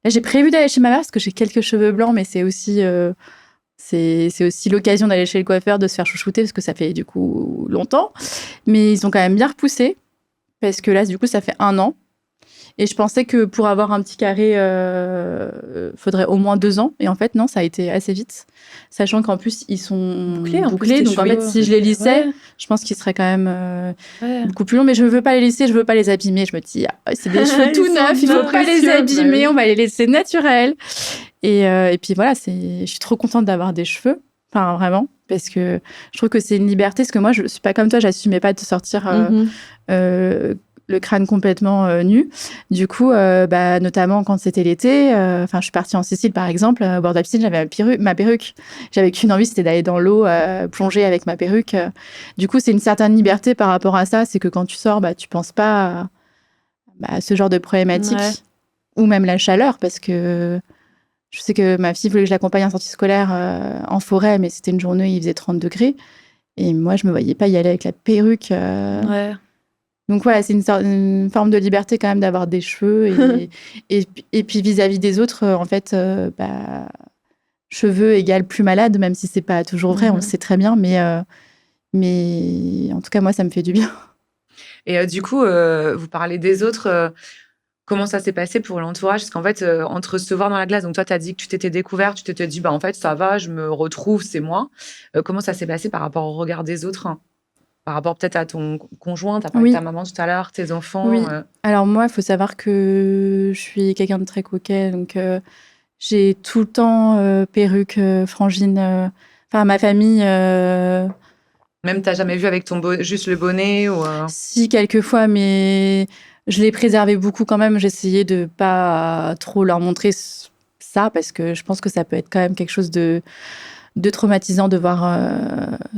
j'ai prévu d'aller chez ma mère parce que j'ai quelques cheveux blancs, mais c'est aussi l'occasion d'aller chez le coiffeur, de se faire chouchouter parce que ça fait du coup longtemps. Mais ils ont quand même bien repoussé parce que là, du coup, ça fait 1 an. Et je pensais que pour avoir un petit carré, faudrait au moins 2 ans. Et en fait, non, ça a été assez vite. Sachant qu'en plus, ils sont Bouclés, bouclés. Donc en fait, si je les lissais, je pense qu'ils seraient quand même beaucoup plus longs. Mais je ne veux pas les lisser, je ne veux pas les abîmer. Je me dis, c'est des cheveux tout neufs, il ne faut pas les abîmer, on va les laisser naturels. Et puis voilà, je suis trop contente d'avoir des cheveux. Enfin, vraiment. Parce que je trouve que c'est une liberté. Parce que moi, je ne suis pas comme toi, j'assumais pas de sortir le crâne complètement nu. Du coup, notamment quand c'était l'été, je suis partie en Sicile, par exemple, au bord de la piscine, j'avais ma perruque. J'avais qu'une envie, c'était d'aller dans l'eau, plonger avec ma perruque. Du coup, c'est une certaine liberté par rapport à ça. C'est que quand tu sors, tu penses pas à ce genre de problématique. Ouais. Ou même la chaleur, parce que je sais que ma fille voulait que je l'accompagne en sortie scolaire en forêt, mais c'était une journée où il faisait 30 degrés. Et moi, je me voyais pas y aller avec la perruque. Ouais. Donc voilà, c'est une forme de liberté quand même d'avoir des cheveux. Et puis vis-à-vis des autres, en fait, cheveux égale plus malade, même si c'est pas toujours vrai, on le sait très bien. Mais en tout cas, moi, ça me fait du bien. Et du coup, vous parlez des autres. Comment ça s'est passé pour l'entourage? Parce qu'en fait, entre se voir dans la glace, donc toi, tu as dit que tu t'étais découverte, tu t'étais dit, en fait, ça va, je me retrouve, c'est moi. Comment ça s'est passé par rapport au regard des autres? Par rapport peut-être à ton conjoint, tu as parlé de ta maman tout à l'heure, tes enfants. Oui. Alors moi, il faut savoir que je suis quelqu'un de très coquet, donc j'ai tout le temps perruque, frangine. Ma famille. Même t'as jamais vu avec juste le bonnet ou Si, quelquefois, mais je l'ai préservé beaucoup quand même. J'essayais de pas trop leur montrer ça parce que je pense que ça peut être quand même quelque chose de traumatisant de voir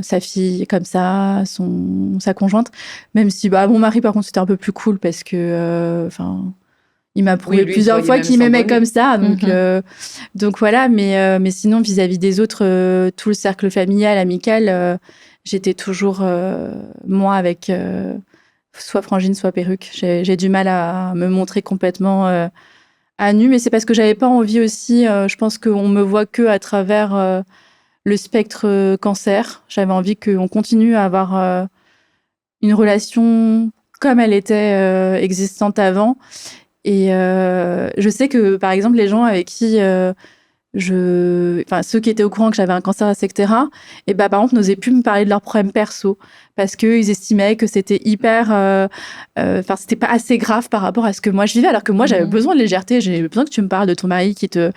sa fille comme ça, sa conjointe. Même si mon mari, par contre, c'était un peu plus cool parce que, il m'a prouvé plusieurs fois qu'il m'aimait comme ça. Donc voilà, mais sinon, vis-à-vis des autres, tout le cercle familial, amical, j'étais toujours, moi, avec soit frangine, soit perruque. J'ai du mal à me montrer complètement à nu, mais c'est parce que j'avais pas envie aussi, je pense qu'on me voit que à travers le spectre cancer. J'avais envie qu'on continue à avoir une relation comme elle était existante avant. Et je sais que, par exemple, les gens avec qui ceux qui étaient au courant que j'avais un cancer, etc., et par contre, n'osaient plus me parler de leurs problèmes perso parce qu'ils estimaient que c'était c'était pas assez grave par rapport à ce que moi je vivais, alors que moi, j'avais besoin de légèreté. J'ai besoin que tu me parles de ton mari qui te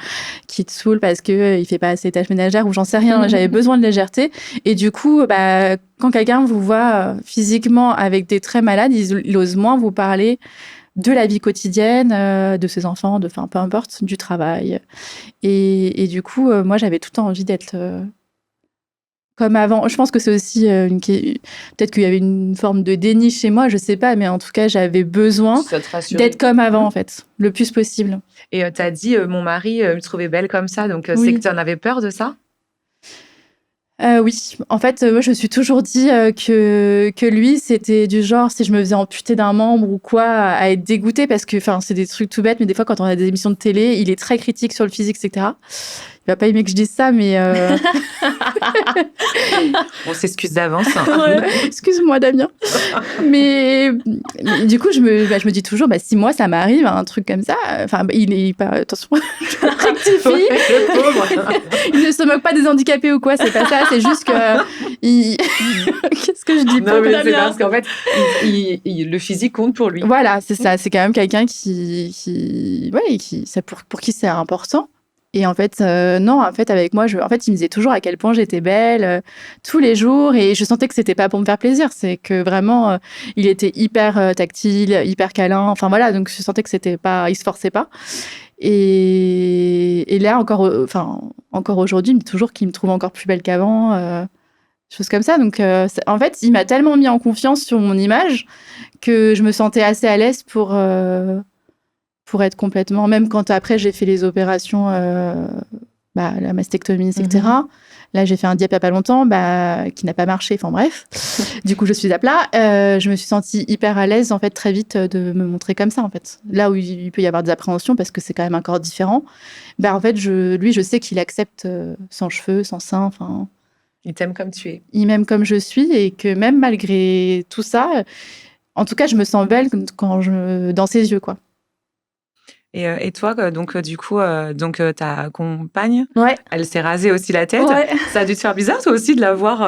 saoule parce que il fait pas assez de tâches ménagères ou j'en sais rien. J'avais besoin de légèreté. Et du coup, quand quelqu'un vous voit physiquement avec des traits malades, il ose moins vous parler de la vie quotidienne, de ses enfants, peu importe, du travail. Et du coup, moi, j'avais tout le temps envie d'être comme avant. Je pense que c'est aussi peut-être qu'il y avait une forme de déni chez moi, je sais pas, mais en tout cas, j'avais besoin d'être comme avant, en fait, le plus possible. Et t'as dit, mon mari me trouvait belle comme ça, donc c'est que tu en avais peur de ça? Oui, en fait, moi, je me suis toujours dit que lui, c'était du genre, si je me faisais amputer d'un membre ou quoi, à être dégoûtée, parce que, c'est des trucs tout bêtes, mais des fois, quand on a des émissions de télé, il est très critique sur le physique, etc. Il va pas aimer que je dise ça, mais... On s'excuse d'avance. Ouais, excuse-moi, Damien. mais du coup, je me dis toujours, si moi, ça m'arrive, un truc comme ça... il est pas... Attention, je rectifie. Le pauvre. Il ne se moque pas des handicapés ou quoi, c'est pas ça, c'est juste que... Qu'est-ce que je dis? Non, mais c'est parce qu'en fait, le physique compte pour lui. Voilà, c'est ça. C'est quand même quelqu'un pour qui c'est important. Et en fait, non, en fait, avec moi, il me disait toujours à quel point j'étais belle tous les jours. Et je sentais que c'était pas pour me faire plaisir. C'est que vraiment, il était hyper tactile, hyper câlin. Enfin, voilà. Donc, je sentais que c'était pas, il se forçait pas. Et là, encore aujourd'hui, il me dit toujours qu'il me trouve encore plus belle qu'avant. Choses comme ça. Donc, en fait, il m'a tellement mis en confiance sur mon image que je me sentais assez à l'aise pour être complètement... Même quand après, j'ai fait les opérations, la mastectomie, etc. Là, j'ai fait un diap il n'y a pas longtemps, qui n'a pas marché. Enfin, bref. Du coup, je suis à plat. Je me suis sentie hyper à l'aise, en fait, très vite, de me montrer comme ça, en fait. Là où il peut y avoir des appréhensions, parce que c'est quand même un corps différent, en fait, je sais qu'il accepte sans cheveux, sans seins, enfin... Il t'aime comme tu es. Il m'aime comme je suis, et que même malgré tout ça, en tout cas, je me sens belle dans ses yeux, quoi. Et toi, donc, du coup, ta compagne, Ouais. elle s'est rasée aussi la tête. Ouais. Ça a dû te faire bizarre, toi aussi, de la voir.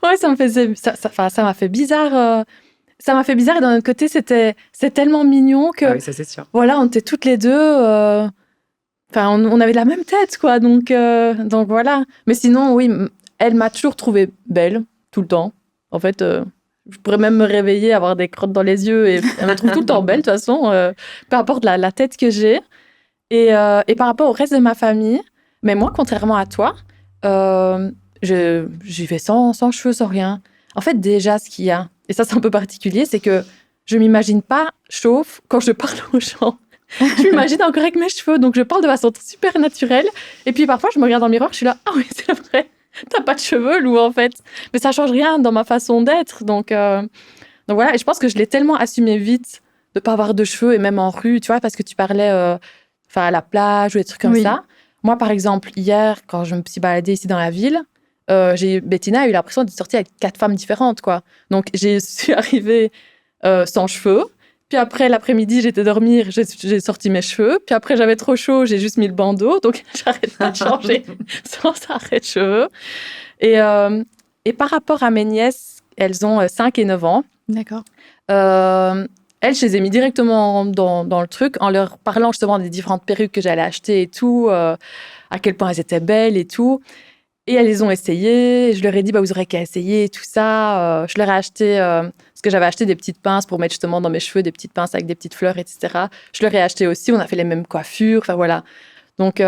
Ouais, ça m'a fait bizarre. Ça m'a fait bizarre, et d'un autre côté, c'est tellement mignon que... Ah oui, ça, c'est sûr. Voilà, on était toutes les deux... on avait la même tête, quoi. Donc voilà. Mais sinon, oui, elle m'a toujours trouvée belle, tout le temps. En fait... je pourrais même me réveiller, avoir des crottes dans les yeux, et elle me trouve tout le temps belle, de toute façon, peu importe la tête que j'ai. Et par rapport au reste de ma famille, mais moi, contrairement à toi, j'y vais sans cheveux, sans rien. En fait, déjà, ce qu'il y a, et ça, c'est un peu particulier, c'est que je m'imagine pas chauve quand je parle aux gens. Je m'imagine encore avec mes cheveux, donc je parle de façon super naturelle. Et puis parfois, je me regarde dans le miroir, je suis là, ah oui, c'est vrai. T'as pas de cheveux, Lou, en fait. Mais ça change rien dans ma façon d'être. Donc voilà. Et je pense que je l'ai tellement assumé vite de pas avoir de cheveux, et même en rue, tu vois, parce que tu parlais à la plage ou des trucs comme ça. Moi, par exemple, hier, quand je me suis baladée ici dans la ville, Bettina a eu l'impression d'être sortie avec 4 femmes différentes, quoi. Donc, je suis arrivée sans cheveux. Puis après, l'après-midi, j'étais dormir, j'ai sorti mes cheveux. Puis après, j'avais trop chaud, j'ai juste mis le bandeau. Donc, j'arrête pas de changer sans arrêt de cheveux. Et par rapport à mes nièces, elles ont 5 et 9 ans. D'accord. Elles, je les ai mis directement dans le truc, en leur parlant justement des différentes perruques que j'allais acheter et tout, à quel point elles étaient belles et tout. Et elles les ont essayées. Je leur ai dit, vous aurez qu'à essayer tout ça. Je leur ai acheté, parce que j'avais acheté des petites pinces pour mettre justement dans mes cheveux, des petites pinces avec des petites fleurs, etc. Je leur ai acheté aussi. On a fait les mêmes coiffures. Enfin, voilà. Donc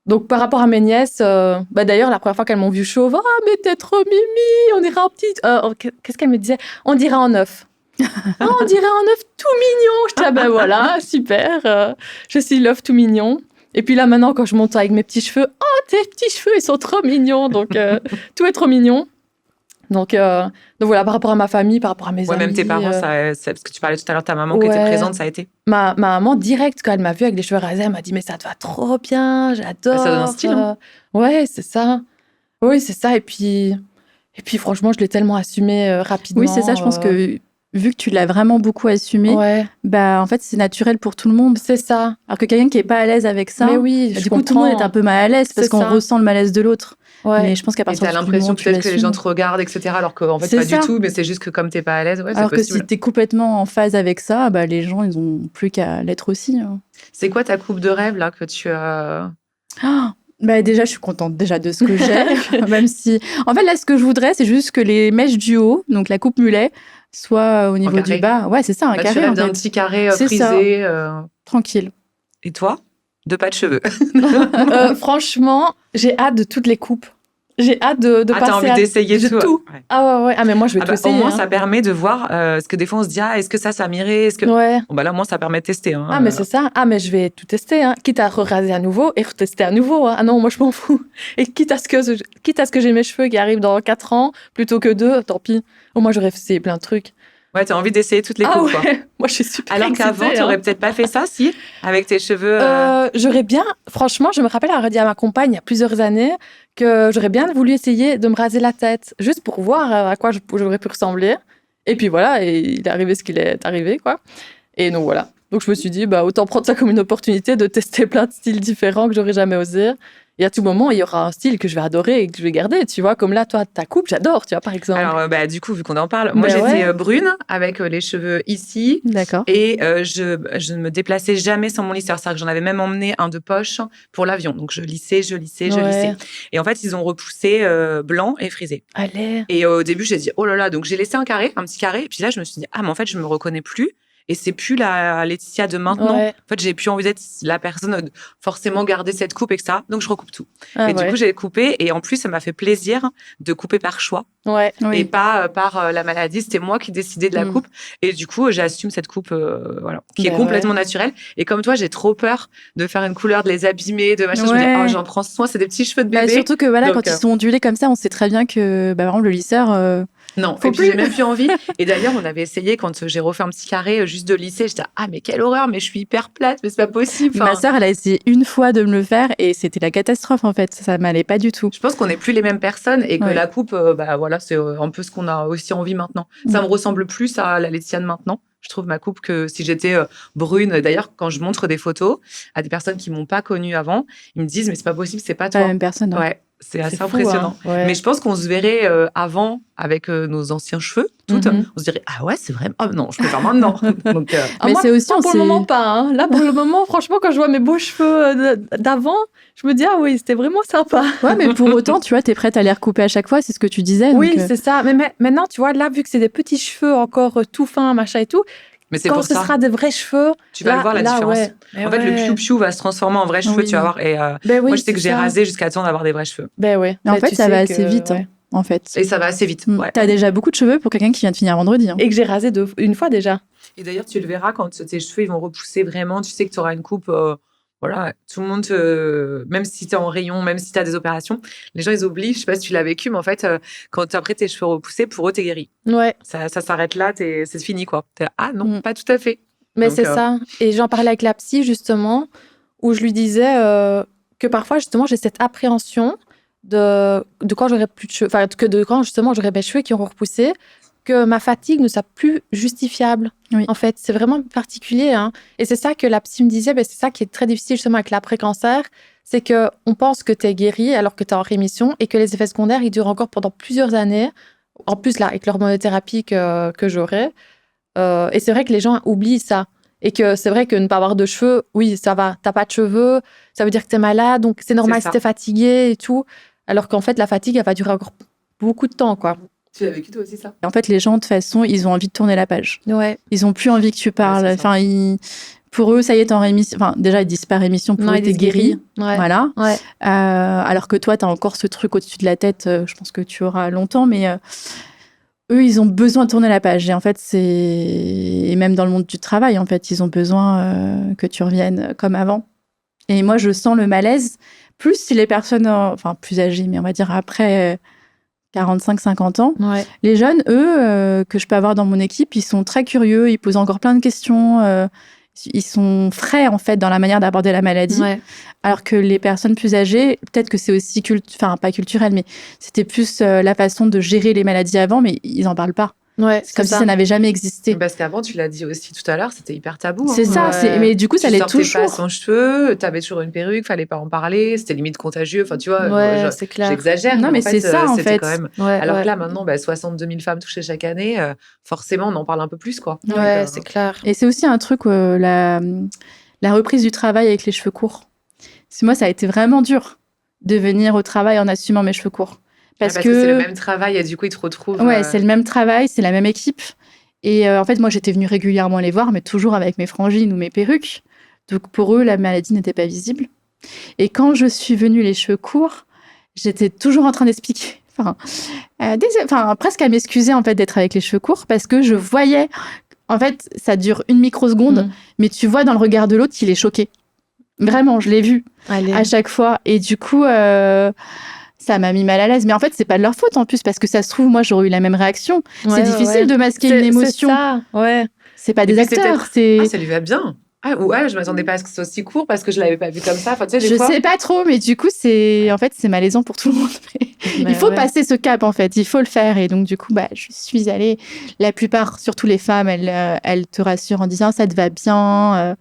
Donc, par rapport à mes nièces, d'ailleurs, la première fois qu'elles m'ont vu chauve, « Ah, mais t'es trop mimi, on dirait en petit... qu'est-ce qu'elle me disait? On dirait en œuf. Ah, on dirait un œuf tout mignon. Je dis, ah ben voilà, super, je suis l'œuf tout mignon. Et puis là, maintenant, quand je monte avec mes petits cheveux, oh, tes petits cheveux, ils sont trop mignons. Donc, tout est trop mignon. Donc voilà, par rapport à ma famille, par rapport à mes amis. Même tes parents, parce que tu parlais tout à l'heure de ta maman qui était présente, ça a été. Ma maman, direct, quand elle m'a vue avec les cheveux rasés, elle m'a dit, mais ça te va trop bien, j'adore. Ça donne un style. Ouais, c'est ça. Oui, c'est ça. Et puis franchement, je l'ai tellement assumé rapidement. Oui, c'est ça. Je pense que vu que tu l'as vraiment beaucoup assumé, en fait, c'est naturel pour tout le monde. C'est ça. Alors que quelqu'un qui est pas à l'aise avec ça, mais oui, du coup, tout le monde est un peu mal à l'aise parce qu'on ressent le malaise de l'autre. Ouais. Mais je pense qu'à partir du moment où tu l'assumes, t'as l'impression peut-être que les gens te regardent, etc. Alors qu'en fait, pas du tout. Mais c'est juste que comme t'es pas à l'aise, c'est alors possible. que si t'es complètement en phase avec ça, les gens, ils ont plus qu'à l'être aussi. C'est quoi ta coupe de rêve là que tu as Déjà, je suis contente déjà de ce que j'ai, même si... En fait, là, ce que je voudrais, c'est juste que les mèches du haut, donc la coupe mulet, soient au niveau du bas. Ouais, c'est ça, un carré. Tu rêves d'un petit carré frisé. Tranquille. Et toi? De pas de cheveux. Franchement, j'ai hâte de toutes les coupes. J'ai hâte de passer t'as envie d'essayer tout. Ouais. Ah ouais. Ah, mais moi, je vais tout essayer. Au moins, ça permet de voir, parce que des fois, on se dit, est-ce que ça m'irait? Est-ce que... Ouais. Bon, là, moi, ça permet de tester. Hein. Ah, mais c'est ça. Ah, mais je vais tout tester. Hein. Quitte à raser à nouveau et retester à nouveau. Hein. Ah non, moi, je m'en fous. Et quitte à ce que j'ai mes cheveux qui arrivent dans 4 ans, plutôt que 2, tant pis. Au moins, j'aurais essayé plein de trucs. Ouais, t'as envie d'essayer toutes les coupes, quoi. Moi, je suis super Alors excitée, qu'avant, t'aurais peut-être pas fait ça, si? Avec tes cheveux... J'aurais bien... Franchement, je me rappelle avoir dit à ma compagne, il y a plusieurs années, que j'aurais bien voulu essayer de me raser la tête, juste pour voir à quoi j'aurais pu ressembler. Et puis voilà, et il est arrivé ce qu'il est arrivé, quoi. Et donc voilà. Donc je me suis dit, autant prendre ça comme une opportunité de tester plein de styles différents que j'aurais jamais osé. Et à tout moment, il y aura un style que je vais adorer et que je vais garder, tu vois. Comme là, toi, ta coupe, j'adore, tu vois, par exemple. Alors, du coup, vu qu'on en parle, moi, j'étais brune, avec les cheveux ici. D'accord. Et je ne me déplaçais jamais sans mon lisseur. C'est-à-dire que j'en avais même emmené un de poche pour l'avion. Donc, je lissais. Et en fait, ils ont repoussé blanc et frisé. Allez. Et au début, j'ai dit, oh là là. Donc, j'ai laissé un petit carré. Et puis là, je me suis dit, mais en fait, je me reconnais plus. Et c'est plus la Laetitia de maintenant. Ouais. En fait, j'ai plus envie d'être la personne forcément garder cette coupe, etc. Donc, je recoupe tout. Du coup, j'ai coupé. Et en plus, ça m'a fait plaisir de couper par choix. Ouais. Et pas par la maladie. C'était moi qui décidais de la coupe. Et du coup, j'assume cette coupe, qui est complètement naturelle. Et comme toi, j'ai trop peur de faire une couleur, de les abîmer, de machin. Je me dis, j'en prends soin. C'est des petits cheveux de bébé. Surtout que donc, quand ils sont ondulés comme ça, on sait très bien que, par exemple, le lisseur... Non, et puis j'ai même plus envie. Et d'ailleurs, on avait essayé quand j'ai refait un petit carré juste de lisser. J'étais mais quelle horreur, mais je suis hyper plate, mais c'est pas possible. Ma sœur, elle a essayé une fois de me le faire et c'était la catastrophe en fait. Ça m'allait pas du tout. Je pense qu'on n'est plus les mêmes personnes et que la coupe, c'est un peu ce qu'on a aussi envie maintenant. Ça me ressemble plus à la Laetitia de maintenant. Je trouve ma coupe que si j'étais brune. D'ailleurs, quand je montre des photos à des personnes qui m'ont pas connue avant, ils me disent mais c'est pas possible, c'est pas toi. La même personne. Hein. Ouais. C'est assez impressionnant. Fou, hein. Mais je pense qu'on se verrait avant avec nos anciens cheveux, toutes. On se dirait, ouais, c'est vrai. Ah non, je peux faire maintenant. Donc, mais moi, c'est aussi... pour le moment, pas. Hein. Là, pour le moment, franchement, quand je vois mes beaux cheveux d'avant, je me dis, oui, c'était vraiment sympa. Ouais, mais pour autant, tu vois, t'es prête à les recouper à chaque fois, c'est ce que tu disais. Oui, c'est ça. Mais maintenant, tu vois, là, vu que c'est des petits cheveux encore tout fins, machin et tout, mais c'est quand pour ce ça. sera des vrais cheveux, tu vas le voir la différence. En fait, le piou-piou va se transformer en vrais cheveux, tu vas voir. Et moi, je sais que j'ai rasé jusqu'à temps d'avoir des vrais cheveux. En fait, ça va assez vite. En fait. Et ça va assez vite. Ouais. T'as déjà beaucoup de cheveux pour quelqu'un qui vient de finir vendredi. Hein. Et que j'ai rasé une fois déjà. Et d'ailleurs, tu le verras quand tes cheveux ils vont repousser vraiment. Tu sais que tu auras une coupe. Voilà, tout le monde, même si tu es en rayon, même si tu as des opérations, les gens, ils oublient. Je sais pas si tu l'as vécu, mais en fait, quand après tes cheveux repoussés, pour eux, t'es guéri. Ouais. Ça s'arrête là, c'est fini, quoi. Non, pas tout à fait. Mais c'est ça. Et j'en parlais avec la psy, justement, où je lui disais que parfois, justement, j'ai cette appréhension de quand j'aurai plus de cheveux, enfin, de quand, justement, j'aurai mes cheveux qui auront repoussé, que ma fatigue ne soit plus justifiable. Oui. En fait, c'est vraiment particulier. Hein. Et c'est ça que la psy me disait, c'est ça qui est très difficile, justement, avec l'après-cancer, c'est qu'on pense que tu es guéri alors que tu es en rémission et que les effets secondaires, ils durent encore pendant plusieurs années. En plus, là, avec l'hormonothérapie que j'aurai. Et c'est vrai que les gens oublient ça. Et que c'est vrai que ne pas avoir de cheveux, oui, ça va. T'as pas de cheveux, ça veut dire que t'es malade, donc c'est normal si t'es fatigué et tout. Alors qu'en fait, la fatigue, elle va durer encore beaucoup de temps, quoi. Tu l'as vécu toi aussi, ça? En fait, les gens, de toute façon, ils ont envie de tourner la page. Ouais. Ils ont plus envie que tu parles. Ouais, enfin, Pour eux, ça y est, t'es en rémission. Enfin, déjà, ils disent pas rémission, pour eux, t'es guéri. Ouais. Voilà. Ouais. Alors que toi, t'as encore ce truc au-dessus de la tête, je pense que tu auras longtemps, mais eux, ils ont besoin de tourner la page. Et en fait, et même dans le monde du travail, en fait, ils ont besoin que tu reviennes comme avant. Et moi, je sens le malaise, plus si les personnes, plus âgées, mais on va dire après 45-50 ans. Ouais. Les jeunes, eux, que je peux avoir dans mon équipe, ils sont très curieux, ils posent encore plein de questions, ils sont frais, en fait, dans la manière d'aborder la maladie. Ouais. Alors que les personnes plus âgées, peut-être que c'est aussi, pas culturel, mais c'était plus la façon de gérer les maladies avant, mais ils n'en parlent pas. Ouais, C'est comme si ça n'avait jamais existé. Parce qu'avant, tu l'as dit aussi tout à l'heure, c'était hyper tabou. C'est ça, mais du coup, ça l'est toujours. Tu sortais pas sans cheveux, t'avais toujours une perruque, fallait pas en parler, c'était limite contagieux. Enfin, tu vois, Ouais, c'est clair. j'exagère. Non, mais c'est ça, en fait. Quand même... Ouais, Alors que là, maintenant, 62 000 femmes touchées chaque année, forcément, on en parle un peu plus, quoi. Ouais, c'est clair. Et c'est aussi un truc, la reprise du travail avec les cheveux courts. Moi, ça a été vraiment dur de venir au travail en assumant mes cheveux courts. Parce que c'est le même travail et du coup, ils te retrouvent. Ouais, c'est le même travail, c'est la même équipe. Et en fait, moi, j'étais venue régulièrement les voir, mais toujours avec mes frangines ou mes perruques. Donc, pour eux, la maladie n'était pas visible. Et quand je suis venue les cheveux courts, j'étais toujours en train d'expliquer, presque à m'excuser, en fait, d'être avec les cheveux courts, parce que je voyais, en fait, ça dure une microseconde, mais tu vois dans le regard de l'autre qu'il est choqué. Vraiment, je l'ai vu à chaque fois. Et du coup, ça m'a mis mal à l'aise. Mais en fait, c'est pas de leur faute en plus, parce que ça se trouve, moi, j'aurais eu la même réaction. C'est difficile de masquer une émotion. C'est ça, ouais. C'est pas des acteurs. ça lui va bien. Je m'attendais pas à ce que ce soit aussi court parce que je l'avais pas vu comme ça. Enfin, tu sais, je sais pas trop, mais du coup, c'est malaisant pour tout le monde. Il faut passer ce cap, en fait. Il faut le faire. Et donc, du coup, je suis allée. La plupart, surtout les femmes, elles te rassurent en disant ça te va bien.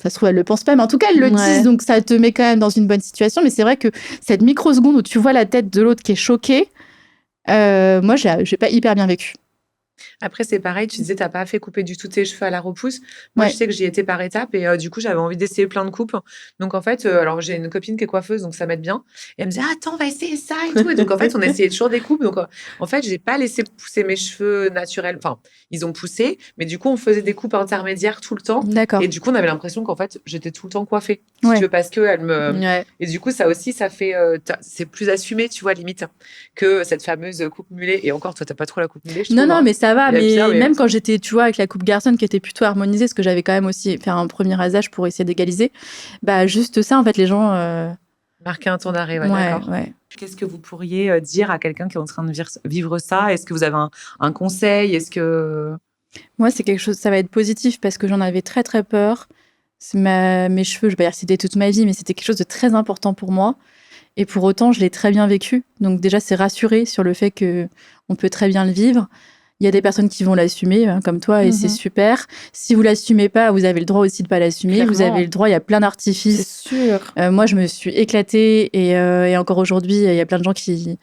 Ça se trouve, elles le pensent pas, mais en tout cas, elles le disent, donc ça te met quand même dans une bonne situation. Mais c'est vrai que cette microseconde où tu vois la tête de l'autre qui est choquée, moi, j'ai pas hyper bien vécu. Après, c'est pareil, tu disais, t'as pas fait couper du tout tes cheveux à la repousse. Moi, je sais que j'y étais par étapes et du coup, j'avais envie d'essayer plein de coupes. Donc, en fait, alors j'ai une copine qui est coiffeuse, donc ça m'aide bien. Et elle me disait, attends, on va essayer ça et tout. Et donc, en fait, on essayait toujours des coupes. Donc, en fait, j'ai pas laissé pousser mes cheveux naturels. Enfin, ils ont poussé, mais du coup, on faisait des coupes intermédiaires tout le temps. D'accord. Et du coup, on avait l'impression qu'en fait, j'étais tout le temps coiffée. Si tu veux, parce que elle me. Et du coup, ça aussi, ça fait. C'est plus assumé, tu vois, limite, que cette fameuse coupe mulet. Et encore, toi, t'as pas trop la coupe mulet, je trouve. Non, mais ça va. Mais même quand j'étais, tu vois, avec la coupe garçonne qui était plutôt harmonisée, parce que j'avais quand même aussi fait un premier rasage pour essayer d'égaliser, juste ça, en fait, les gens. Marquer un temps d'arrêt, d'accord. Ouais. Qu'est-ce que vous pourriez dire à quelqu'un qui est en train de vivre ça ? Est-ce que vous avez un conseil ? Est-ce que... Moi, c'est quelque chose, ça va être positif parce que j'en avais très, très peur. Mes cheveux, je vais pas dire que c'était toute ma vie, mais c'était quelque chose de très important pour moi. Et pour autant, je l'ai très bien vécu. Donc déjà, c'est rassuré sur le fait qu'on peut très bien le vivre. Il y a des personnes qui vont l'assumer, comme toi, et c'est super. Si vous l'assumez pas, vous avez le droit aussi de pas l'assumer. Clairement. Vous avez le droit, il y a plein d'artifices. C'est sûr. Moi, je me suis éclatée et encore aujourd'hui, il y a plein de gens qui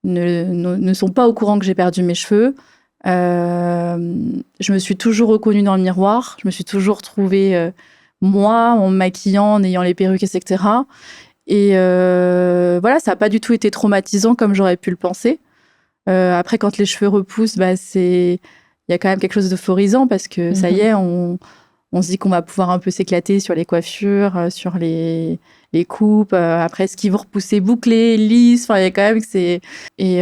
ne sont pas au courant que j'ai perdu mes cheveux. Je me suis toujours reconnue dans le miroir. Je me suis toujours trouvée, moi, en me maquillant, en ayant les perruques, etc. Et voilà, ça n'a pas du tout été traumatisant comme j'aurais pu le penser. Après, quand les cheveux repoussent, il y a quand même quelque chose d'euphorisant parce que ça y est, on se dit qu'on va pouvoir un peu s'éclater sur les coiffures, sur les coupes. Après, est-ce qu'ils vont repousser bouclés, lisses ? Enfin, il y a quand même que c'est... Et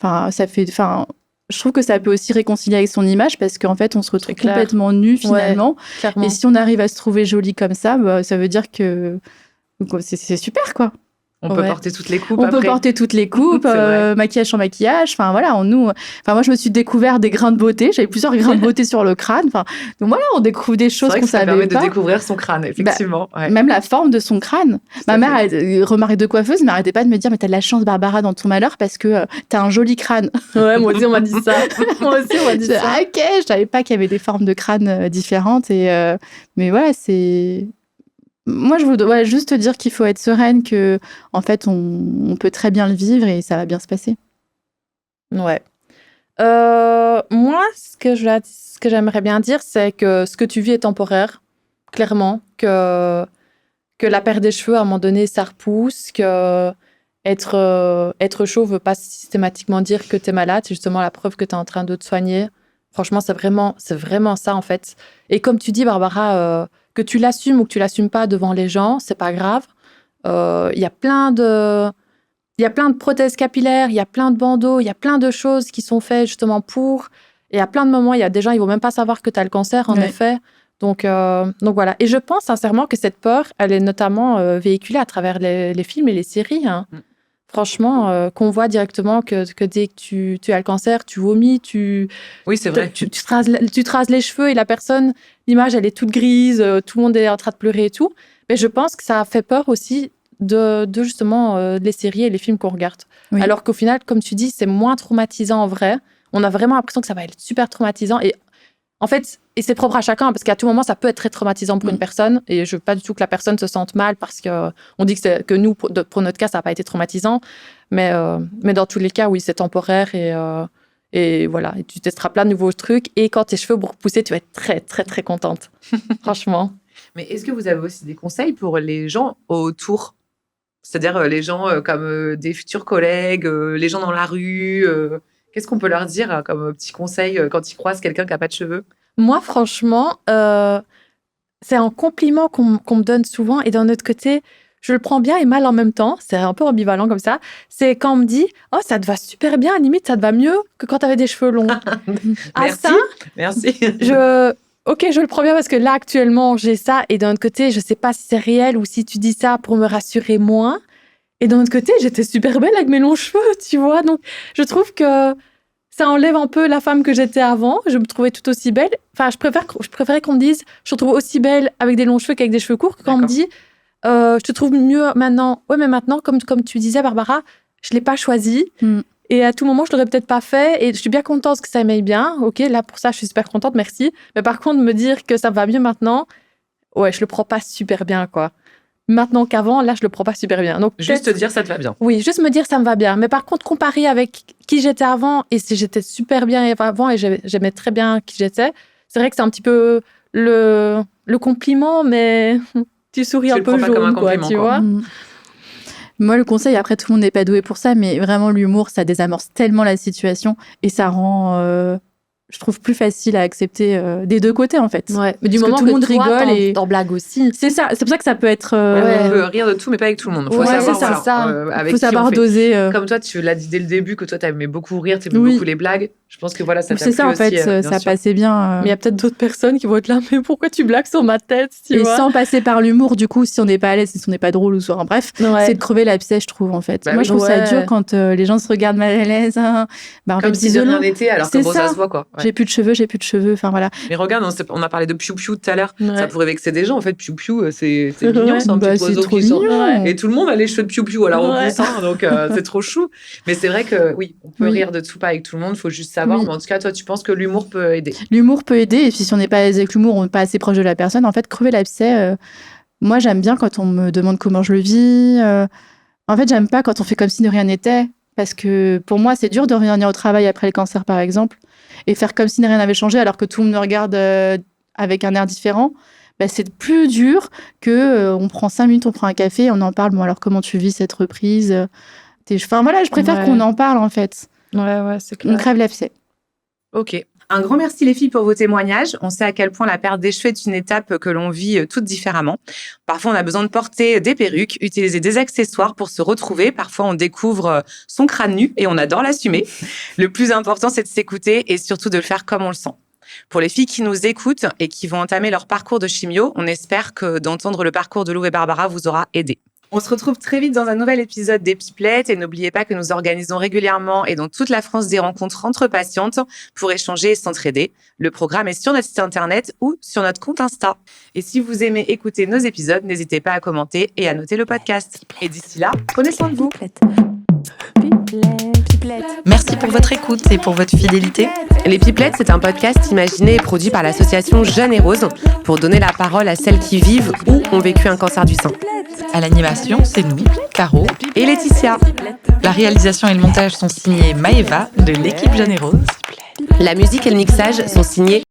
ça fait... Je trouve que ça peut aussi réconcilier avec son image parce qu'en fait, on se retrouve complètement nu finalement. Ouais, et si on arrive à se trouver jolie comme ça, ça veut dire que c'est super, quoi. On peut porter toutes les coupes. On peut porter toutes les coupes, maquillage sur maquillage. Enfin voilà, moi je me suis découvert des grains de beauté. J'avais plusieurs grains de beauté sur le crâne. Enfin, donc voilà, on découvre des choses qu'on savait pas. Ça permet de découvrir son crâne, effectivement. Même la forme de son crâne. Ma mère, remarque de coiffeuse, n'arrêtait pas de me dire, mais t'as de la chance, Barbara, dans ton malheur, parce que t'as un joli crâne. Ouais, moi aussi on m'a dit ça. Moi aussi on m'a dit ça. Ah, ok, je savais pas qu'il y avait des formes de crâne différentes. Mais voilà, c'est. Moi, je voudrais juste te dire qu'il faut être sereine, que en fait, on peut très bien le vivre et ça va bien se passer. Ouais. Moi, ce que j'aimerais bien dire, c'est que ce que tu vis est temporaire, clairement, que la perte des cheveux, à un moment donné, ça repousse, que être chauve ne veut pas systématiquement dire que tu es malade, c'est justement la preuve que tu es en train de te soigner. Franchement, c'est vraiment ça, en fait. Et comme tu dis, Barbara, que tu l'assumes ou que tu l'assumes pas devant les gens, c'est pas grave. Il y a plein de prothèses capillaires, il y a plein de bandeaux, il y a plein de choses qui sont faites justement pour. Et à plein de moments, il y a des gens, ils vont même pas savoir que tu as le cancer, en effet. Donc voilà. Et je pense sincèrement que cette peur, elle est notamment véhiculée à travers les films et les séries. Hein. Franchement, qu'on voit directement que dès que tu as le cancer, tu vomis, Oui, c'est vrai. tu te rases les cheveux et la personne, l'image, elle est toute grise, tout le monde est en train de pleurer et tout. Mais je pense que ça fait peur aussi de justement les séries et les films qu'on regarde. Oui. Alors qu'au final, comme tu dis, c'est moins traumatisant en vrai. On a vraiment l'impression que ça va être super traumatisant. Et en fait, et c'est propre à chacun, parce qu'à tout moment, ça peut être très traumatisant pour une personne. Et je veux pas du tout que la personne se sente mal parce qu'on dit que nous, pour notre cas, ça n'a pas été traumatisant. Mais dans tous les cas, oui, c'est temporaire. Et voilà, et tu testeras plein de nouveaux trucs. Et quand tes cheveux vont repousser, tu vas être très, très, très contente. Franchement. Mais est-ce que vous avez aussi des conseils pour les gens autour ? C'est-à-dire les gens comme des futurs collègues, les gens dans la rue. Qu'est-ce qu'on peut leur dire comme petit conseil quand ils croisent quelqu'un qui n'a pas de cheveux ? Moi, franchement, c'est un compliment qu'on me donne souvent. Et d'un autre côté, je le prends bien et mal en même temps. C'est un peu ambivalent comme ça. C'est quand on me dit « Oh, ça te va super bien. Limite, ça te va mieux que quand tu avais des cheveux longs. » Merci. Ok, je le prends bien parce que là, actuellement, j'ai ça. Et d'un autre côté, je ne sais pas si c'est réel ou si tu dis ça pour me rassurer moins. Et d'un autre côté, j'étais super belle avec mes longs cheveux, tu vois. Donc, je trouve que ça enlève un peu la femme que j'étais avant. Je me trouvais tout aussi belle. Enfin, je préférais qu'on me dise « Je te trouve aussi belle avec des longs cheveux qu'avec des cheveux courts » que quand on me dit « Je te trouve mieux maintenant. » Ouais, mais maintenant, comme tu disais, Barbara, je ne l'ai pas choisi. Et à tout moment, je ne l'aurais peut-être pas fait. Et je suis bien contente que ça m'aille bien. Ok, là, pour ça, je suis super contente, merci. Mais par contre, me dire que ça va mieux maintenant, ouais, je le prends pas super bien, quoi. Maintenant qu'avant, là, je le prends pas super bien. Donc, juste te dire, ça te va bien. Oui, juste me dire, ça me va bien. Mais par contre, comparer avec qui j'étais avant, et si j'étais super bien avant, et j'aimais très bien qui j'étais, c'est vrai que c'est un petit peu le compliment, mais tu souris un peu jaune, quoi, tu vois. Moi, le conseil, après, tout le monde n'est pas doué pour ça, mais vraiment, l'humour, ça désamorce tellement la situation et ça rend, je trouve, plus facile à accepter des deux côtés, en fait. Ouais, mais du moment que tout le monde rigole et t'en blagues aussi. C'est ça, c'est pour ça que ça peut être... On peut rire de tout, mais pas avec tout le monde. Faut savoir, faut savoir doser. Comme toi, tu l'as dit dès le début, que toi, t'aimais beaucoup rire, t'aimais beaucoup les blagues. Je pense que voilà, ça t'a plu aussi. C'est ça, en fait, ça passait bien. Mais il y a peut-être d'autres personnes qui vont être là, mais pourquoi tu blagues sur ma tête, tu vois ? Sans passer par l'humour, du coup, si on n'est pas à l'aise, si on n'est pas drôle ou soit... Bref, c'est de crever l'abcès, je trouve, en fait. Moi, je trouve ça dur quand les gens se regardent mal à l'aise. Comme si de rien n'était, alors que ça se voit, quoi. J'ai plus de cheveux, enfin voilà. Mais regarde, on a parlé de piou-piou tout à l'heure. Ça pourrait vexer des gens, en fait. Piou-piou, c'est mignon, c'est un petit oiseau qui sort. Et tout le monde a les cheveux de piou-piou, alors on pousse, donc c'est trop chou. Mais c'est vrai que, oui, on peut rire de tout, pas avec tout le monde, il faut juste savoir. Mais en tout cas, toi, tu penses que l'humour peut aider. L'humour peut aider, et puis si on n'est pas avec l'humour, on n'est pas assez proche de la personne, en fait, crever l'abcès, moi, j'aime bien quand on me demande comment je le vis. En fait, j'aime pas quand on fait comme si de rien n'était, parce que pour moi, c'est dur de revenir au travail après le cancer, par exemple, et faire comme si rien n'avait changé, alors que tout le monde me regarde avec un air différent. C'est plus dur que on prend 5 minutes, on prend un café, on en parle. Bon, alors, comment tu vis cette reprise ? Enfin, voilà, je préfère qu'on en parle, en fait. Ouais, c'est clair. On crève l'abcès. Ok. Un grand merci les filles pour vos témoignages. On sait à quel point la perte des cheveux est une étape que l'on vit toutes différemment. Parfois, on a besoin de porter des perruques, utiliser des accessoires pour se retrouver. Parfois, on découvre son crâne nu et on adore l'assumer. Le plus important, c'est de s'écouter et surtout de le faire comme on le sent. Pour les filles qui nous écoutent et qui vont entamer leur parcours de chimio, on espère que d'entendre le parcours de Lou et Barbara vous aura aidé. On se retrouve très vite dans un nouvel épisode des Pipelettes et n'oubliez pas que nous organisons régulièrement et dans toute la France des rencontres entre patientes pour échanger et s'entraider. Le programme est sur notre site internet ou sur notre compte Insta. Et si vous aimez écouter nos épisodes, n'hésitez pas à commenter et à noter le podcast. Et d'ici là, prenez soin de vous. Merci pour votre écoute et pour votre fidélité. Les Pipelettes, c'est un podcast imaginé et produit par l'association Jeanne et Rose pour donner la parole à celles qui vivent ou ont vécu un cancer du sein. À l'animation, c'est nous, Caro et Laetitia. La réalisation et le montage sont signés Maëva de l'équipe Jeanne et Rose. La musique et le mixage sont signés